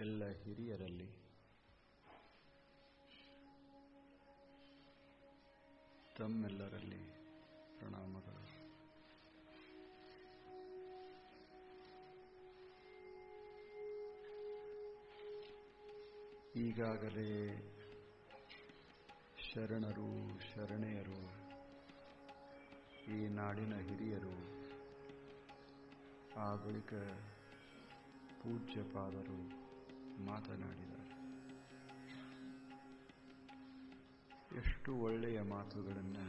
ಎಲ್ಲ ಹಿರಿಯರಲ್ಲಿ ತಮ್ಮೆಲ್ಲರಲ್ಲಿ ಪ್ರಣಾಮಗಳು. ಈಗಾಗಲೇ ಶರಣರು, ಶರಣೆಯರು, ಈ ನಾಡಿನ ಹಿರಿಯರು, ಆ ಬಳಿಕ ಪೂಜ್ಯಪಾದರು ಮಾತನಾಡಿದ್ದಾರೆ. ಎಷ್ಟು ಒಳ್ಳೆಯ ಮಾತುಗಳನ್ನು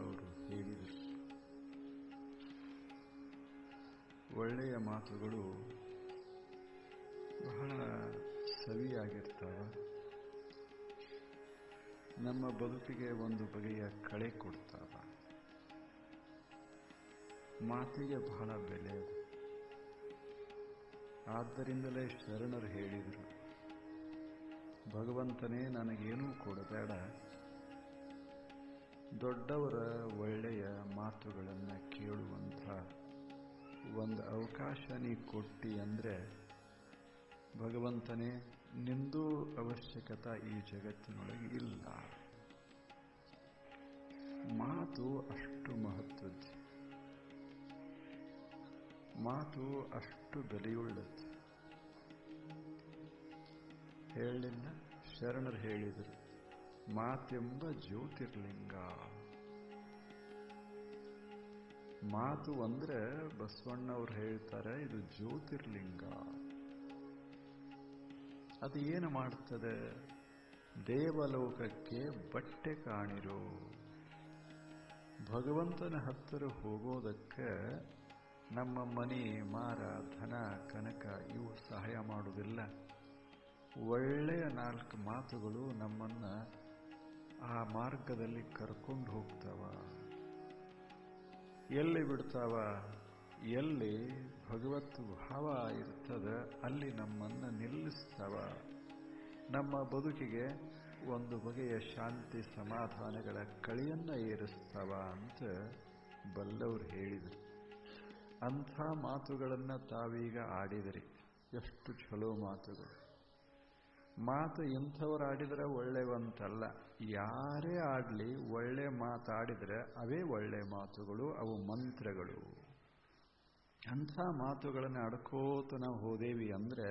ಅವರು ಹೇಳಿದರು. ಒಳ್ಳೆಯ ಮಾತುಗಳು ಬಹಳ ಸವಿಯಾಗಿರ್ತಾವೆ. ನಮ್ಮ ಬದುಕಿಗೆ ಒಂದು ಬಗೆಯ ಕಳೆ ಕೊಡ್ತಾವೆ. ಮಾತಿಗೆ ಬಹಳ ಬೆಲೆ ಇದೆ. ಆದ್ದರಿಂದಲೇ ಶರಣರು ಹೇಳಿದರು, ಭಗವಂತನೇ ನನಗೇನೂ ಕೊಡಬೇಡ, ದೊಡ್ಡವರ ಒಳ್ಳೆಯ ಮಾತುಗಳನ್ನು ಕೇಳುವಂಥ ಒಂದು ಅವಕಾಶ ನೀ ಕೊಟ್ಟಿ ಅಂದರೆ ಭಗವಂತನೇ ನಿಂದೂ ಅವಶ್ಯಕತೆ ಈ ಜಗತ್ತಿನೊಳಗೆ ಇಲ್ಲ. ಮಾತು ಅಷ್ಟು ಮಹತ್ವದ್ದು, ಮಾತು ಅಷ್ಟು ಬೆಲೆಯುಳ್ಳದ್ದು. ಹೇಳಲಿಲ್ಲ, ಶರಣರು ಹೇಳಿದರು, ಮಾತೆಂಬ ಜ್ಯೋತಿರ್ಲಿಂಗ. ಮಾತು ಅಂದರೆ ಬಸವಣ್ಣವ್ರು ಹೇಳ್ತಾರೆ, ಇದು ಜ್ಯೋತಿರ್ಲಿಂಗ. ಅದು ಏನು ಮಾಡ್ತದೆ? ದೇವಲೋಕಕ್ಕೆ ಬಟ್ಟೆ ಕಾಣಿರೋ. ಭಗವಂತನ ಹತ್ತಿರ ಹೋಗೋದಕ್ಕೆ ನಮ್ಮ ಮನೆ, ಮಾರ, ಧನ, ಕನಕ ಇವು ಸಹಾಯ ಮಾಡುವುದಿಲ್ಲ. ಒಳ್ಳೆಯ 4 ಮಾತುಗಳು ನಮ್ಮನ್ನು ಆ ಮಾರ್ಗದಲ್ಲಿ ಕರ್ಕೊಂಡು ಹೋಗ್ತಾವ. ಎಲ್ಲಿ ಬಿಡ್ತಾವ? ಎಲ್ಲಿ ಭಗವತ್ ಭಾವ ಇರ್ತದೆ ಅಲ್ಲಿ ನಮ್ಮನ್ನು ನಿಲ್ಲಿಸ್ತಾವ. ನಮ್ಮ ಬದುಕಿಗೆ ಒಂದು ಬಗೆಯ ಶಾಂತಿ ಸಮಾಧಾನಗಳ ಕಳೆಯನ್ನು ಏರಿಸ್ತಾವ ಅಂತ ಬಲ್ಲವರು ಹೇಳಿದರು. ಅಂಥ ಮಾತುಗಳನ್ನು ತಾವೀಗ ಆಡಿದಿರಿ. ಎಷ್ಟು ಚಲೋ ಮಾತುಗಳು. ಮಾತು ಇಂಥವ್ರು ಆಡಿದರೆ ಒಳ್ಳೆಯವಂತಲ್ಲ. ಯಾರೇ ಆಡಲಿ ಒಳ್ಳೆ ಮಾತಾಡಿದರೆ ಅವೇ ಒಳ್ಳೆ ಮಾತುಗಳು, ಅವು ಮಂತ್ರಗಳು. ಅಂಥ ಮಾತುಗಳನ್ನು ಆಡ್ಕೋತ ನಾವು ಹೋದೇವಿ ಅಂದರೆ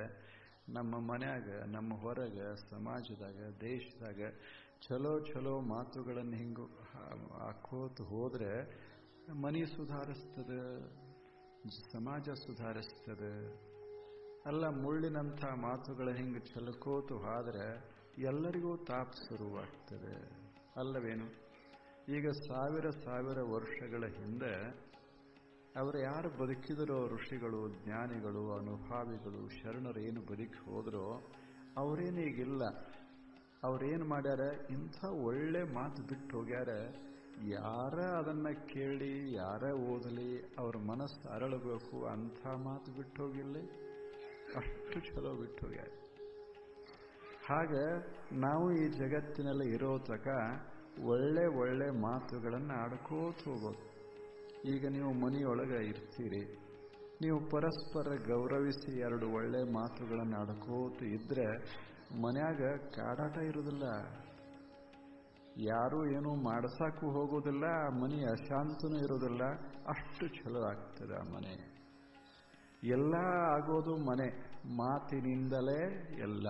ನಮ್ಮ ಮನ್ಯಾಗ, ನಮ್ಮ ಹೊರಗೆ, ಸಮಾಜದಾಗ, ದೇಶದಾಗ ಚಲೋ ಚಲೋ ಮಾತುಗಳನ್ನು ಹಿಂಗೆ ಹಾಕೋತ ಹೋದರೆ ಮನೆ ಸುಧಾರಿಸ್ತದೆ, ಸಮಾಜ ಸುಧಾರಿಸ್ತದೆ. ಅಲ್ಲ, ಮುಳ್ಳಿನಂಥ ಮಾತುಗಳ ಹಿಂಗೆ ಚಲಕೋತು ಹೋದರೆ ಎಲ್ಲರಿಗೂ ತಾಪ ಶುರುವಾಗ್ತದೆ ಅಲ್ಲವೇನು? ಈಗ ಸಾವಿರ ವರ್ಷಗಳ ಹಿಂದೆ ಅವರು ಯಾರು ಬದುಕಿದರೋ, ಋಷಿಗಳು, ಜ್ಞಾನಿಗಳು, ಅನುಭಾವಿಗಳು, ಶರಣರು ಏನು ಬದುಕಿ ಹೋದರೋ ಅವರೇನು ಈಗಿಲ್ಲ. ಅವರೇನು ಮಾಡ್ಯಾರ? ಇಂಥ ಒಳ್ಳೆ ಮಾತು ಬಿಟ್ಟು ಹೋಗ್ಯಾರ. ಯಾರ ಅದನ್ನು ಕೇಳಿ, ಯಾರ ಓದಲಿ, ಅವ್ರ ಮನಸ್ಸು ಅರಳಬೇಕು ಅಂಥ ಮಾತು ಬಿಟ್ಟು ಹೋಗಿಲ್ಲ. ಅಷ್ಟು ಚಲೋ ಬಿಟ್ಟು ಹೋಗ್ಯಾರ. ಹಾಗೆ ನಾವು ಈ ಜಗತ್ತಿನಲ್ಲಿ ಇರೋ ತಕ ಒಳ್ಳೆ ಒಳ್ಳೆ ಮಾತುಗಳನ್ನು ಆಡ್ಕೋತ ಹೋಗೋದು. ಈಗ ನೀವು ಮನೆಯೊಳಗೆ ಇರ್ತೀರಿ, ನೀವು ಪರಸ್ಪರ ಗೌರವಿಸಿ 2 ಒಳ್ಳೆ ಮಾತುಗಳನ್ನು ಆಡ್ಕೋತ ಇದ್ದರೆ ಮನ್ಯಾಗ ಕಾಡಾಟ ಇರೋದಿಲ್ಲ. ಯಾರೂ ಏನೂ ಮಾಡ್ಸಕ್ಕೂ ಹೋಗೋದಿಲ್ಲ, ಮನೆ ಅಶಾಂತನೂ ಇರೋದಿಲ್ಲ. ಅಷ್ಟು ಚಲೋ ಆಗ್ತದೆ ಆ ಮನೆ. ಎಲ್ಲ ಆಗೋದು ಮನೆ ಮಾತಿನಿಂದಲೇ ಎಲ್ಲ.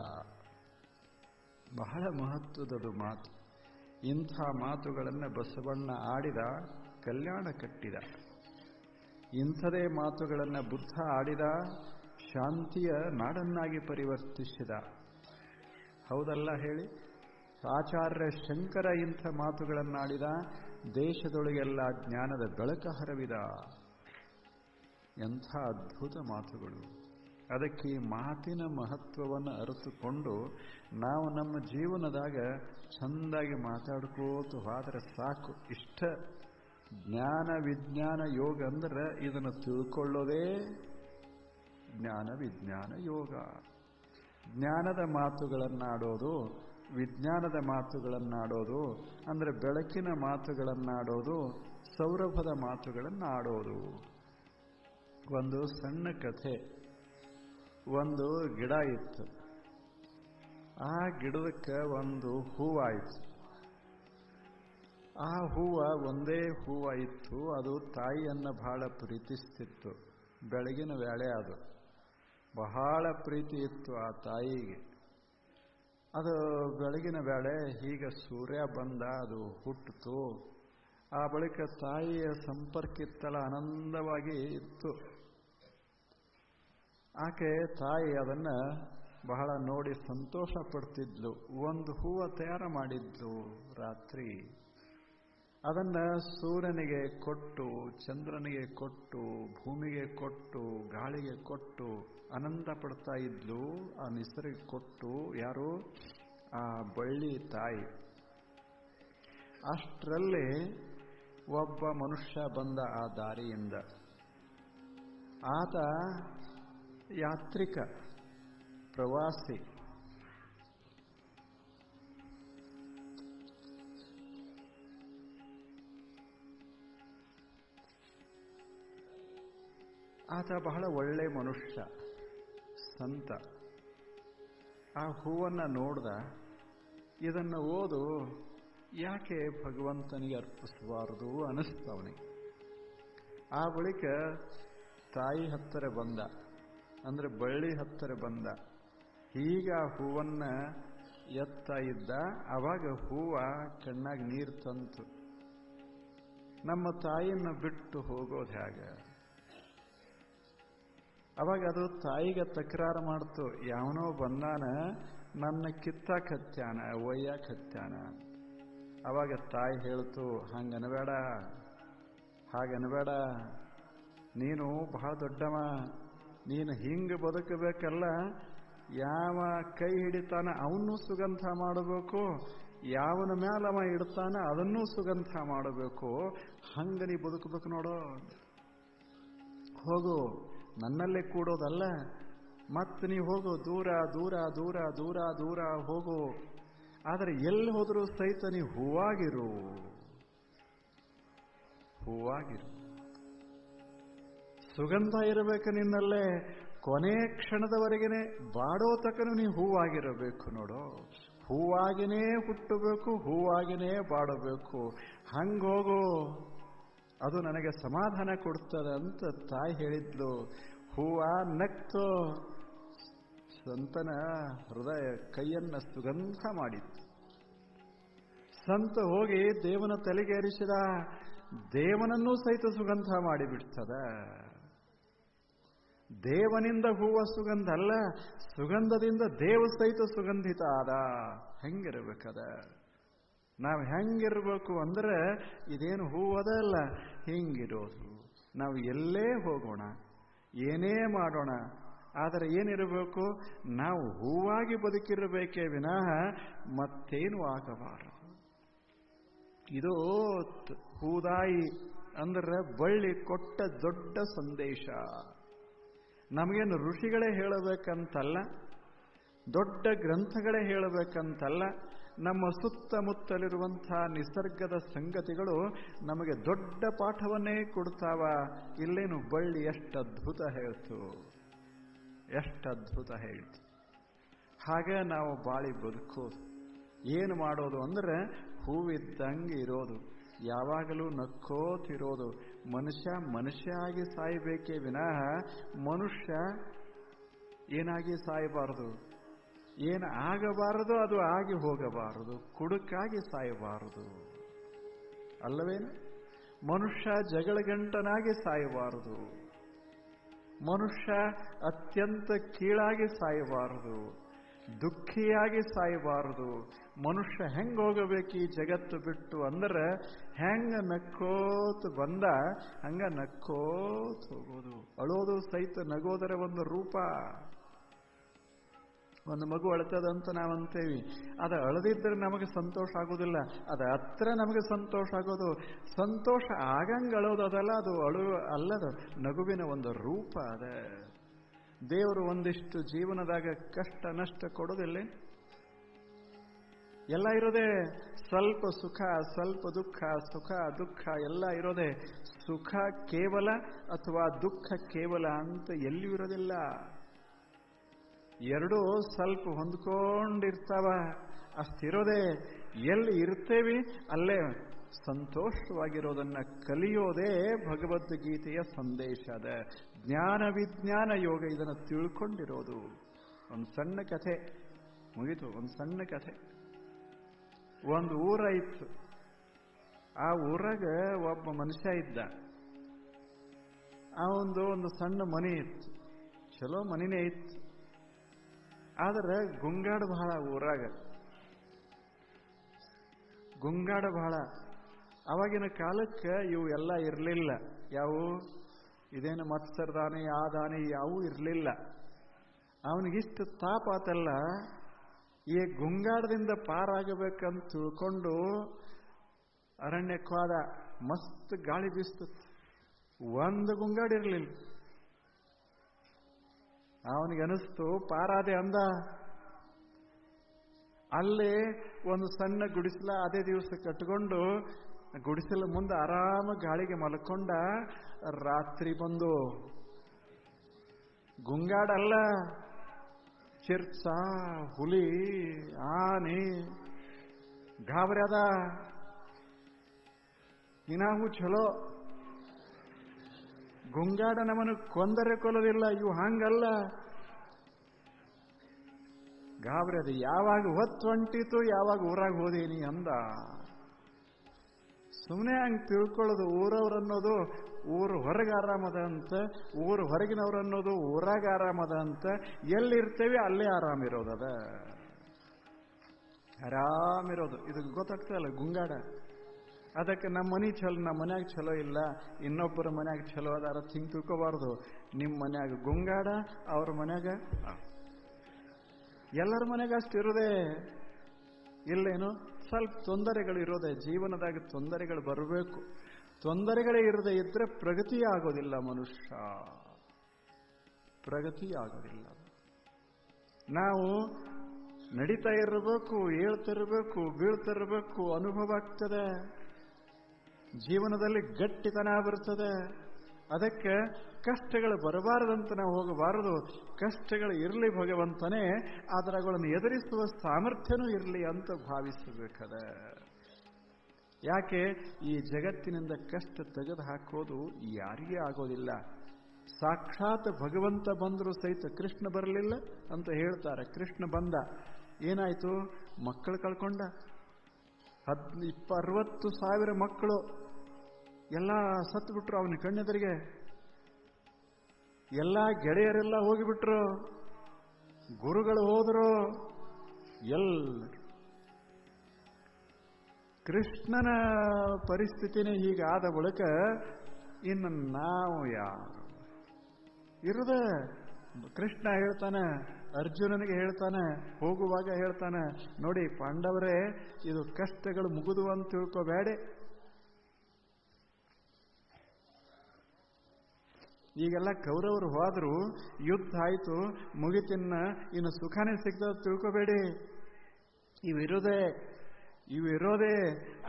ಬಹಳ ಮಹತ್ವದದು ಮಾತು. ಇಂಥ ಮಾತುಗಳನ್ನು ಬಸವಣ್ಣ ಆಡಿದ, ಕಲ್ಯಾಣ ಕಟ್ಟಿದ. ಇಂಥದೇ ಮಾತುಗಳನ್ನು ಬುದ್ಧ ಆಡಿದ, ಶಾಂತಿಯ ನಾಡನ್ನಾಗಿ ಪರಿವರ್ತಿಸಿದ. ಹೌದಲ್ಲ ಹೇಳಿ? ಆಚಾರ್ಯ ಶಂಕರ ಇಂಥ ಮಾತುಗಳನ್ನಾಡಿದ, ದೇಶದೊಳಗೆಲ್ಲ ಜ್ಞಾನದ ಬೆಳಕು ಹರವಿದ. ಎಂಥ ಅದ್ಭುತ ಮಾತುಗಳು. ಅದಕ್ಕೆ ಈ ಮಾತಿನ ಮಹತ್ವವನ್ನು ಅರಿತುಕೊಂಡು ನಾವು ನಮ್ಮ ಜೀವನದಾಗ ಚೆಂದಾಗಿ ಮಾತಾಡ್ಕೋತ ಹೋದರೆ ಸಾಕು. ಇಷ್ಟ ಜ್ಞಾನ ವಿಜ್ಞಾನ ಯೋಗ ಅಂದ್ರೆ ಇದನ್ನು ತಿಳ್ಕೊಳ್ಳೋದೇ ಜ್ಞಾನ ವಿಜ್ಞಾನ ಯೋಗ. ಜ್ಞಾನದ ಮಾತುಗಳನ್ನಾಡೋದು, ವಿಜ್ಞಾನದ ಮಾತುಗಳನ್ನಾಡೋದು ಅಂದರೆ ಬೆಳಕಿನ ಮಾತುಗಳನ್ನಾಡೋದು, ಸೌರಭದ ಮಾತುಗಳನ್ನಾಡೋದು. ಒಂದು ಸಣ್ಣ ಕಥೆ. ಒಂದು ಗಿಡ ಇತ್ತು. ಆ ಗಿಡದಕ್ಕೆ ಒಂದು ಹೂವಾಯಿತು. ಆ ಹೂವು ಒಂದೇ ಹೂವು ಇತ್ತು. ಅದು ತಾಯಿಯನ್ನು ಬಹಳ ಪ್ರೀತಿಸ್ತಿತ್ತು. ಬೆಳಗಿನ ವೇಳೆ ಅದು ಬಹಳ ಪ್ರೀತಿ ಇತ್ತು ಆ ತಾಯಿಗೆ. ಅದು ಬೆಳಗಿನ ವೇಳೆ ಹೀಗೆ ಸೂರ್ಯ ಬಂದ, ಅದು ಹುಟ್ಟಿತು. ಆ ಬಳಿಕ ತಾಯಿಯ ಸಂಪರ್ಕಿತ್ತಳ ಆನಂದವಾಗಿ ಇತ್ತು. ಆಕೆ ತಾಯಿ ಅದನ್ನು ಬಹಳ ನೋಡಿ ಸಂತೋಷ ಪಡ್ತಿದ್ಲು. ಒಂದು ಹೂವು ತಯಾರು ಮಾಡಿದ್ಲು ರಾತ್ರಿ. ಅದನ್ನು ಸೂರ್ಯನಿಗೆ ಕೊಟ್ಟು, ಚಂದ್ರನಿಗೆ ಕೊಟ್ಟು, ಭೂಮಿಗೆ ಕೊಟ್ಟು, ಗಾಳಿಗೆ ಕೊಟ್ಟು ಆನಂದ ಪಡ್ತಾ ಇದ್ಲು. ಆ ನಿಸರ್ಗ ಕೊಟ್ಟು ಯಾರು? ಆ ಬಳ್ಳಿ ತಾಯಿ. ಅಷ್ಟರಲ್ಲಿ ಒಬ್ಬ ಮನುಷ್ಯ ಬಂದ ಆ ದಾರಿಯಿಂದ. ಆತ ಯಾತ್ರಿಕ, ಪ್ರವಾಸಿ. ಆತ ಬಹಳ ಒಳ್ಳೆ ಮನುಷ್ಯ, ಸಂತ. ಆ ಹೂವನ್ನು ನೋಡ್ದ. ಇದನ್ನು ಓದು ಯಾಕೆ ಭಗವಂತನಿಗೆ ಅರ್ಪಿಸಬಾರದು ಅನಿಸ್ತವನಿಗೆ. ಆ ಬಳಿಕ ತಾಯಿ ಹತ್ತಿರ ಬಂದ, ಅಂದ್ರೆ ಬಳ್ಳಿ ಹತ್ತಿರ ಬಂದ. ಈಗ ಹೂವನ್ನು ಎತ್ತ ಇದ್ದ. ಆವಾಗ ಹೂವ ಕಣ್ಣಾಗ ನೀರು ತಂತು. ನಮ್ಮ ತಾಯಿಯನ್ನು ಬಿಟ್ಟು ಹೋಗೋದು ಹೇಗೆ? ಅವಾಗ ಅದು ತಾಯಿಗೆ ತಕರಾರು ಮಾಡ್ತು. ಯಾವನೋ ಬಂದಾನ, ನನ್ನ ಕಿತ್ತಾಕ ಹತ್ಯಾನ, ಒಯ್ಯಾಕ ಹತ್ಯಾನ. ಅವಾಗ ತಾಯಿ ಹೇಳ್ತು, ಹಂಗನಬೇಡ, ಹಾಗನಬೇಡ, ನೀನು ಬಹಳ ದೊಡ್ಡವ, ನೀನು ಹಿಂಗೆ ಬದುಕಬೇಕಲ್ಲ. ಯಾವ ಕೈ ಹಿಡಿತಾನ ಅವನ್ನೂ ಸುಗಂಧ ಮಾಡಬೇಕು, ಯಾವನ ಮ್ಯಾಲವ ಇಡ್ತಾನ ಅದನ್ನೂ ಸುಗಂಧ ಮಾಡಬೇಕು. ಹಂಗ ನೀ ಬದುಕಬೇಕು ನೋಡು. ಹೋಗು, ನನ್ನಲ್ಲೇ ಕೂಡೋದಲ್ಲ, ಮತ್ತೆ ನೀ ಹೋಗು, ದೂರ ದೂರ ದೂರ ದೂರ ದೂರ ಹೋಗು. ಆದರೆ ಎಲ್ಲಿ ಹೋದರೂ ಸಹಿತ ನೀ ಹೂವಾಗಿರು, ಹೂವಾಗಿರು. ಸುಗಂಧ ಇರಬೇಕು ನಿನ್ನಲ್ಲೇ. ಕೊನೆ ಕ್ಷಣದವರೆಗೇನೆ ಬಾಡೋ ತಕನು ನೀ ಹೂವಾಗಿರಬೇಕು ನೋಡು. ಹೂವಾಗಿನೇ ಹುಟ್ಟಬೇಕು, ಹೂವಾಗಿನೇ ಬಾಡಬೇಕು. ಹಂಗೋಗು, ಅದು ನನಗೆ ಸಮಾಧಾನ ಕೊಡ್ತದೆ ಅಂತ ತಾಯಿ ಹೇಳಿದ್ಲು. ಹೂವ ನಕ್ತು. ಸಂತನ ಹೃದಯ ಕೈಯನ್ನು ಸುಗಂಧ ಮಾಡಿತ್ತು. ಸಂತ ಹೋಗಿ ದೇವನ ತಲೆಗೇರಿಸಿದ. ದೇವನನ್ನೂ ಸಹಿತ ಸುಗಂಧ ಮಾಡಿಬಿಡ್ತದ. ದೇವನಿಂದ ಹೂವ ಸುಗಂಧ ಅಲ್ಲ, ಸುಗಂಧದಿಂದ ದೇವ ಸಹಿತ ಸುಗಂಧಿತ ಆದ. ಹೆಂಗಿರ್ಬೇಕದ? ನಾವು ಹೆಂಗಿರ್ಬೇಕು ಅಂದ್ರೆ, ಇದೇನು ಹೂವದ ಅಲ್ಲ, ಹಿಂಗಿರೋದು. ನಾವು ಎಲ್ಲೇ ಹೋಗೋಣ, ಏನೇ ಮಾಡೋಣ, ಆದರೆ ಏನಿರಬೇಕು? ನಾವು ಹೂವಾಗಿ ಬದುಕಿರಬೇಕೇ ವಿನಃ ಮತ್ತೇನು ಆಗಬಾರದು. ಇದು ಹೂದಾಯಿ ಅಂದ್ರೆ ಬಳ್ಳಿ ಕೊಟ್ಟ ದೊಡ್ಡ ಸಂದೇಶ. ನಮಗೇನು ಋಷಿಗಳೇ ಹೇಳಬೇಕಂತಲ್ಲ, ದೊಡ್ಡ ಗ್ರಂಥಗಳೇ ಹೇಳಬೇಕಂತಲ್ಲ. ನಮ್ಮ ಸುತ್ತಮುತ್ತಲಿರುವಂಥ ನಿಸರ್ಗದ ಸಂಗತಿಗಳು ನಮಗೆ ದೊಡ್ಡ ಪಾಠವನ್ನೇ ಕೊಡ್ತಾವ. ಇಲ್ಲೇನು ಬಳ್ಳಿ ಎಷ್ಟು ಅದ್ಭುತ ಹೇಳ್ತು, ಎಷ್ಟು ಅದ್ಭುತ ಹೇಳ್ತು. ಹಾಗೆ ನಾವು ಬಾಳಿ ಬದುಕೋದು. ಏನು ಮಾಡೋದು ಅಂದ್ರೆ ಹೂವಿದ್ದಂಗೆ ಇರೋದು, ಯಾವಾಗಲೂ ನಕ್ಕೋತಿರೋದು. ಮನುಷ್ಯ ಮನುಷ್ಯ ಆಗಿ ಸಾಯಬೇಕೇ ವಿನಃ ಮನುಷ್ಯ ಏನಾಗಿ ಸಾಯಬಾರದು. ಏನು ಆಗಬಾರದು ಅದು ಆಗಿ ಹೋಗಬಾರದು. ಕುಡುಕಾಗಿ ಸಾಯಬಾರದು ಅಲ್ಲವೇನು? ಮನುಷ್ಯ ಜಗಳಗಂಟನಾಗಿ ಸಾಯಬಾರದು. ಮನುಷ್ಯ ಅತ್ಯಂತ ಕೀಳಾಗಿ ಸಾಯಬಾರದು, ದುಃಖಿಯಾಗಿ ಸಾಯಬಾರದು. ಮನುಷ್ಯ ಹೆಂಗೆ ಹೋಗಬೇಕು ಈ ಜಗತ್ತು ಬಿಟ್ಟು ಅಂದ್ರೆ, ಹೆಂಗ ನಕ್ಕೋತ ಬಂದ ಹಂಗ ನಕ್ಕೋತ ಹೋಗೋದು. ಅಳೋದು ಸಹಿತ ನಗೋದರ ಒಂದು ರೂಪ. ಒಂದು ಮಗು ಅಳ್ತದಂತ ನಾವು ಅಂತೇವಿ. ಅದು ಅಳದಿದ್ರೆ ನಮಗೆ ಸಂತೋಷ ಆಗೋದಿಲ್ಲ, ಅದು ಹತ್ರ ನಮಗೆ ಸಂತೋಷ ಆಗೋದು. ಸಂತೋಷ ಆಗಂಗೆ ಅಳೋದು ಅದಲ್ಲ, ಅದು ಅಳು ಅಲ್ಲದು, ನಗುವಿನ ಒಂದು ರೂಪ ಅದ. ದೇವರು ಒಂದಿಷ್ಟು ಜೀವನದಾಗ ಕಷ್ಟ ನಷ್ಟ ಕೊಡೋದಿಲ್ಲ. ಎಲ್ಲ ಇರೋದೇ ಸ್ವಲ್ಪ ಸುಖ ಸ್ವಲ್ಪ ದುಃಖ, ಸುಖ ದುಃಖ ಎಲ್ಲ ಇರೋದೇ. ಸುಖ ಕೇವಲ ಅಥವಾ ದುಃಖ ಕೇವಲ ಅಂತ ಎಲ್ಲಿಯೂ ಇರೋದಿಲ್ಲ. ಎರಡೂ ಸ್ವಲ್ಪ ಹೊಂದ್ಕೊಂಡಿರ್ತಾವ. ಅಷ್ಟಿರೋದೆ. ಎಲ್ಲಿ ಇರ್ತೇವಿ ಅಲ್ಲೇ ಸಂತೋಷವಾಗಿರೋದನ್ನ ಕಲಿಯೋದೇ ಭಗವದ್ಗೀತೆಯ ಸಂದೇಶ ಅದ. ಜ್ಞಾನ ವಿಜ್ಞಾನ ಯೋಗ ಇದನ್ನು ತಿಳ್ಕೊಂಡಿರೋದು. ಒಂದು ಸಣ್ಣ ಕಥೆ ಮುಗಿತು. ಒಂದು ಸಣ್ಣ ಕಥೆ. ಒಂದು ಊರ ಇತ್ತು. ಆ ಊರಾಗ ಒಬ್ಬ ಮನುಷ್ಯ ಇದ್ದ. ಒಂದು ಸಣ್ಣ ಮನೆ ಇತ್ತು. ಚಲೋ ಮನೆನೇ ಇತ್ತು. ಆದ್ರೆ ಗುಂಗಾಡ ಬಹಳ ಊರಾಗ. ಗುಂಗಾಡ ಬಹಳ. ಅವಾಗಿನ ಕಾಲಕ್ಕೆ ಇವು ಎಲ್ಲ ಇರಲಿಲ್ಲ. ಯಾವು ಇದೇನು ಮತ್ಸರದಾನೆ ಆ ದಾನೆ ಯಾವೂ ಇರಲಿಲ್ಲ. ಅವನಿಗಿಷ್ಟು ತಾಪ ಆತಲ್ಲ, ಈ ಗುಂಗಾಡದಿಂದ ಪಾರಾಗಬೇಕಂತ ತಿಳ್ಕೊಂಡು ಅರಣ್ಯಕ್ಕಾದ. ಮಸ್ತ್ ಗಾಳಿ ಬೀಸ್ತತ್. ಒಂದು ಗುಂಗಾಡಿರ್ಲಿಲ್ಲ. ಅವನಿಗೆ ಅನಿಸ್ತು ಪಾರಾದೆ ಅಂದ. ಅಲ್ಲೇ ಒಂದು ಸಣ್ಣ ಗುಡಿಸಲ ಅದೇ ದಿವಸ ಕಟ್ಕೊಂಡು ಗುಡಿಸಲ ಮುಂದೆ ಆರಾಮ ಗಾಳಿಗೆ ಮಲ್ಕೊಂಡ. ರಾತ್ರಿ ಬಂದು ಗುಂಗಾಡಲ್ಲ, ಚಿರ್ಚ, ಹುಲಿ, ಆನೆ ಗಾಬರಿ ಅದ. ಇನಾವು ಚಲೋ. ಗುಂಗಾಡ ನಮ್ಮನ್ನು ಕೊಂದರೆ ಕೊಲ್ಲೋದಿಲ್ಲ. ಇವು ಹಂಗಲ್ಲ. ಗಾಬರಿ ಅದು. ಯಾವಾಗ ಹೊತ್ತು ಹೊಂಟಿತು, ಯಾವಾಗ ಊರಾಗ ಹೋದೇನಿ ಅಂದ. ಸುಮ್ಮನೆ ಹಂಗೆ ತಿಳ್ಕೊಳ್ಳೋದು. ಊರವ್ರನ್ನೋದು ಊರು ಹೊರಗೆ ಆರಾಮದ ಅಂತ, ಊರು ಹೊರಗಿನವ್ರನ್ನೋದು ಊರಾಗ ಆರಾಮದ ಅಂತ. ಎಲ್ಲಿರ್ತೇವೆ ಅಲ್ಲೇ ಆರಾಮಿರೋದದ. ಆರಾಮಿರೋದು. ಇದಕ್ಕೆ ಗೊತ್ತಾಗ್ತದಲ್ಲ ಗುಂಗಾಡ. ಅದಕ್ಕೆ ನಮ್ಮ ಮನೆ ಚಲೋ, ನಮ್ಮ ಮನ್ಯಾಗ ಚಲೋ ಇಲ್ಲ, ಇನ್ನೊಬ್ಬರ ಮನ್ಯಾಗ ಚಲೋ ಅದಾರ ಹಿಂಗೆ ತಿಳ್ಕೋಬಾರ್ದು. ನಿಮ್ಮ ಮನ್ಯಾಗ ಗುಂಗಾಡ, ಅವ್ರ ಮನ್ಯಾಗ ಎಲ್ಲರ ಮನೆಗೆ ಅಷ್ಟು ಇರೋದೇ ಇಲ್ಲೇನು. ಸ್ವಲ್ಪ ತೊಂದರೆಗಳು ಇರೋದೆ. ಜೀವನದಾಗ ತೊಂದರೆಗಳು ಬರಬೇಕು. ತೊಂದರೆಗಳೇ ಇರದೆ ಇದ್ರೆ ಪ್ರಗತಿ ಆಗೋದಿಲ್ಲ. ಮನುಷ್ಯ ಪ್ರಗತಿ ಆಗೋದಿಲ್ಲ. ನಾವು ನಡೀತಾ ಇರಬೇಕು, ಹೇಳ್ತಿರ್ಬೇಕು, ಬೀಳ್ತಿರ್ಬೇಕು. ಅನುಭವ ಆಗ್ತದೆ. ಜೀವನದಲ್ಲಿ ಗಟ್ಟಿತನ ಬರ್ತದೆ. ಅದಕ್ಕೆ ಕಷ್ಟಗಳು ಬರಬಾರದಂತ ನಾವು ಹೋಗಬಾರದು. ಕಷ್ಟಗಳು ಇರಲಿ ಭಗವಂತನೇ, ಅದರಗಳನ್ನು ಎದುರಿಸುವ ಸಾಮರ್ಥ್ಯನೂ ಇರಲಿ ಅಂತ ಭಾವಿಸಬೇಕದ. ಯಾಕೆ ಈ ಜಗತ್ತಿನಿಂದ ಕಷ್ಟ ತೆಗೆದು ಹಾಕೋದು ಯಾರಿಗೇ ಆಗೋದಿಲ್ಲ. ಸಾಕ್ಷಾತ್ ಭಗವಂತ ಬಂದರೂ ಸಹಿತ ಕೃಷ್ಣ ಬರಲಿಲ್ಲ ಅಂತ ಹೇಳ್ತಾರೆ. ಕೃಷ್ಣ ಬಂದ, ಏನಾಯ್ತು? ಮಕ್ಕಳು ಕಳ್ಕೊಂಡ. 60,000 ಮಕ್ಕಳು ಎಲ್ಲ ಸತ್ತು ಬಿಟ್ರು ಅವನ ಕಣ್ಣೆದರಿಗೆ. ಎಲ್ಲ ಗೆಳೆಯರೆಲ್ಲ ಹೋಗಿಬಿಟ್ರು. ಗುರುಗಳು ಹೋದರು. ಎಲ್ಲರೂ. ಕೃಷ್ಣನ ಪರಿಸ್ಥಿತಿನೇ ಹೀಗಾದ ಬಳಿಕ ಇನ್ನು ನಾವು ಯಾರು ಇರುದ? ಕೃಷ್ಣ ಹೇಳ್ತಾನೆ, ಅರ್ಜುನನಿಗೆ ಹೇಳ್ತಾನೆ, ಹೋಗುವಾಗ ಹೇಳ್ತಾನೆ, ನೋಡಿ ಪಾಂಡವರೇ, ಇದು ಕಷ್ಟಗಳು ಮುಗಿದು ಅಂತ ತಿಳ್ಕೋಬೇಡಿ. ಈಗೆಲ್ಲ ಕೌರವರು ಹೋದ್ರು, ಯುದ್ಧ ಆಯ್ತು, ಮುಗಿತಿನ್ನ, ಇನ್ನು ಸುಖನೇ ಸಿಗ್ತದ ತಿಳ್ಕೋಬೇಡಿ. ಇವಿರೋದೇ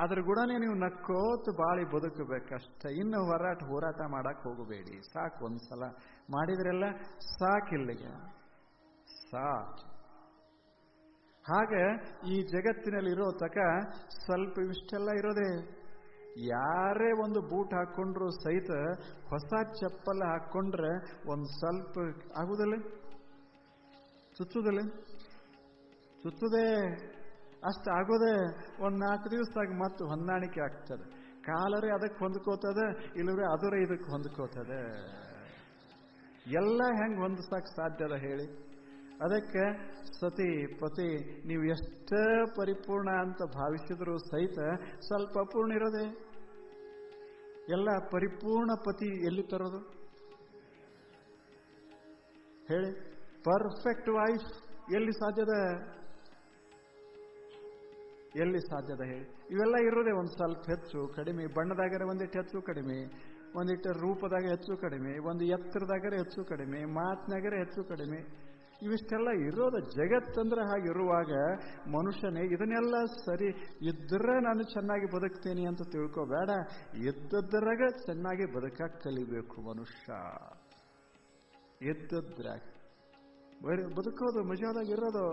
ಅದ್ರ ಗುಣನೇ ನೀವು ನಕ್ಕೋತು ಬಾಳಿ ಬದುಕಬೇಕಷ್ಟೆ. ಇನ್ನು ಹೋರಾಟ ಮಾಡಕ್ ಹೋಗಬೇಡಿ. ಸಾಕು, ಒಂದ್ಸಲ ಮಾಡಿದ್ರೆಲ್ಲ ಸಾಕಿಲ್ಲಿಗೆ ಸಾಕು. ಹಾಗೆ ಈ ಜಗತ್ತಿನಲ್ಲಿ ಇರೋ ತಕ ಸ್ವಲ್ಪ ಇಷ್ಟೆಲ್ಲ ಇರೋದೇ. ಯಾರೇ ಒಂದು ಬೂಟ್ ಹಾಕೊಂಡ್ರು ಸಹಿತ ಹೊಸ ಚಪ್ಪಲ್ ಹಾಕೊಂಡ್ರೆ ಒಂದು ಸ್ವಲ್ಪ ಆಗುದಿಲ್ಲ, ಚುಚ್ಚುದೇ ಅಷ್ಟು ಆಗೋದೆ. ಒಂದು 4 ದಿವಸದಾಗ ಮತ್ತೆ ಹೊಂದಾಣಿಕೆ ಆಗ್ತದೆ. ಕಾಲರೇ ಅದಕ್ಕೆ ಹೊಂದ್ಕೋತದೆ, ಇಲ್ಲವೇ ಅದರೇ ಇದಕ್ಕೆ ಹೊಂದ್ಕೋತದೆ. ಎಲ್ಲ ಹೆಂಗೆ ಹೊಂದಿಸಕ್ಕೆ ಸಾಧ್ಯದ ಹೇಳಿ? ಅದಕ್ಕೆ ಸತಿ ಪತಿ ನೀವು ಎಷ್ಟೇ ಪರಿಪೂರ್ಣ ಅಂತ ಭಾವಿಸಿದ್ರು ಸಹಿತ ಸ್ವಲ್ಪ ಅಪೂರ್ಣ ಇರೋದೆ. ಎಲ್ಲ ಪರಿಪೂರ್ಣ ಪತಿ ಎಲ್ಲಿ ತರೋದು ಹೇಳಿ? ಪರ್ಫೆಕ್ಟ್ ವೈಫ್ ಎಲ್ಲಿ ಸಾಧ್ಯದ? ಎಲ್ಲಿ ಸಾಧ್ಯದ ಹೇಳಿ? ಇವೆಲ್ಲ ಇರೋದೇ ಒಂದು ಸ್ವಲ್ಪ ಹೆಚ್ಚು ಕಡಿಮೆ. ಬಣ್ಣದಾಗರೆ ಒಂದಿಟ್ಟು ಹೆಚ್ಚು ಕಡಿಮೆ, ಒಂದಿಟ್ಟು ರೂಪದಾಗ ಹೆಚ್ಚು ಕಡಿಮೆ, ಒಂದು ಎತ್ತರದಾಗರೆ ಹೆಚ್ಚು ಕಡಿಮೆ, ಮಾತಿನಾಗರೆ ಹೆಚ್ಚು ಕಡಿಮೆ. ಇವಿಷ್ಟೆಲ್ಲ ಇರೋದು. ಜಗತ್ತಂದ್ರೆ ಹಾಗಿರುವಾಗ ಮನುಷ್ಯನೇ ಇದನ್ನೆಲ್ಲ ಸರಿ ಇದ್ರೆ ನಾನು ಚೆನ್ನಾಗಿ ಬದುಕ್ತೇನೆ ಅಂತ ತಿಳ್ಕೋಬೇಡ. ಇದ್ದದ್ರಾಗ ಚೆನ್ನಾಗಿ ಬದುಕಕ್ಕೆ ಕಲಿಬೇಕು ಮನುಷ್ಯ. ಇದ್ದದ್ರಾಗ ಬದುಕೋದು ಮಜಾದಾಗಿರೋದು.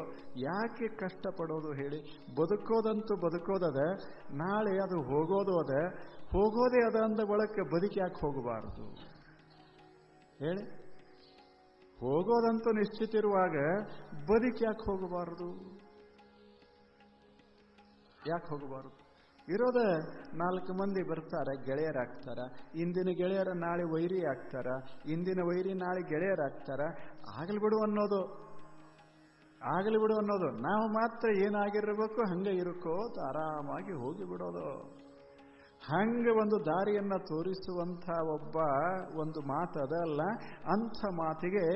ಯಾಕೆ ಕಷ್ಟಪಡೋದು ಹೇಳಿ? ಬದುಕೋದಂತೂ ಬದುಕೋದದ, ನಾಳೆ ಅದು ಹೋಗೋದು ಅದ. ಹೋಗೋದೇ ಅದ ಅಂದ ಬಳಕೆ ಬದುಕಿ ಯಾಕೆ ಹೋಗಬಾರದು ಹೇಳಿ? ಹೋಗೋದಂತೂ ನಿಶ್ಚಿತ ಇರುವಾಗ ಬದುಕಿ ಯಾಕೆ ಹೋಗಬಾರದು? ಯಾಕೆ ಹೋಗಬಾರದು? ಇರೋದ 4 ಮಂದಿ ಬರ್ತಾರ, ಗೆಳೆಯರಾಗ್ತಾರ. ಇಂದಿನ ಗೆಳೆಯರ ನಾಳೆ ವೈರಿ ಆಗ್ತಾರ, ಇಂದಿನ ವೈರಿ ನಾಳೆ ಗೆಳೆಯರಾಗ್ತಾರ. ಆಗಲಿ ಬಿಡು ಅನ್ನೋದು, ಆಗಲಿ ಬಿಡು ಅನ್ನೋದು. ನಾವು ಮಾತ್ರ ಏನಾಗಿರ್ಬೇಕು ಹಂಗೆ ಇರುಕೋತ ಆರಾಮಾಗಿ ಹೋಗಿ ಬಿಡೋದು. ಹಂಗೆ ಒಂದು ದಾರಿಯನ್ನ ತೋರಿಸುವಂಥ ಒಂದು ಮಾತು ಅದಲ್ಲ. ಅಂಥ ಮಾತಿಗೆ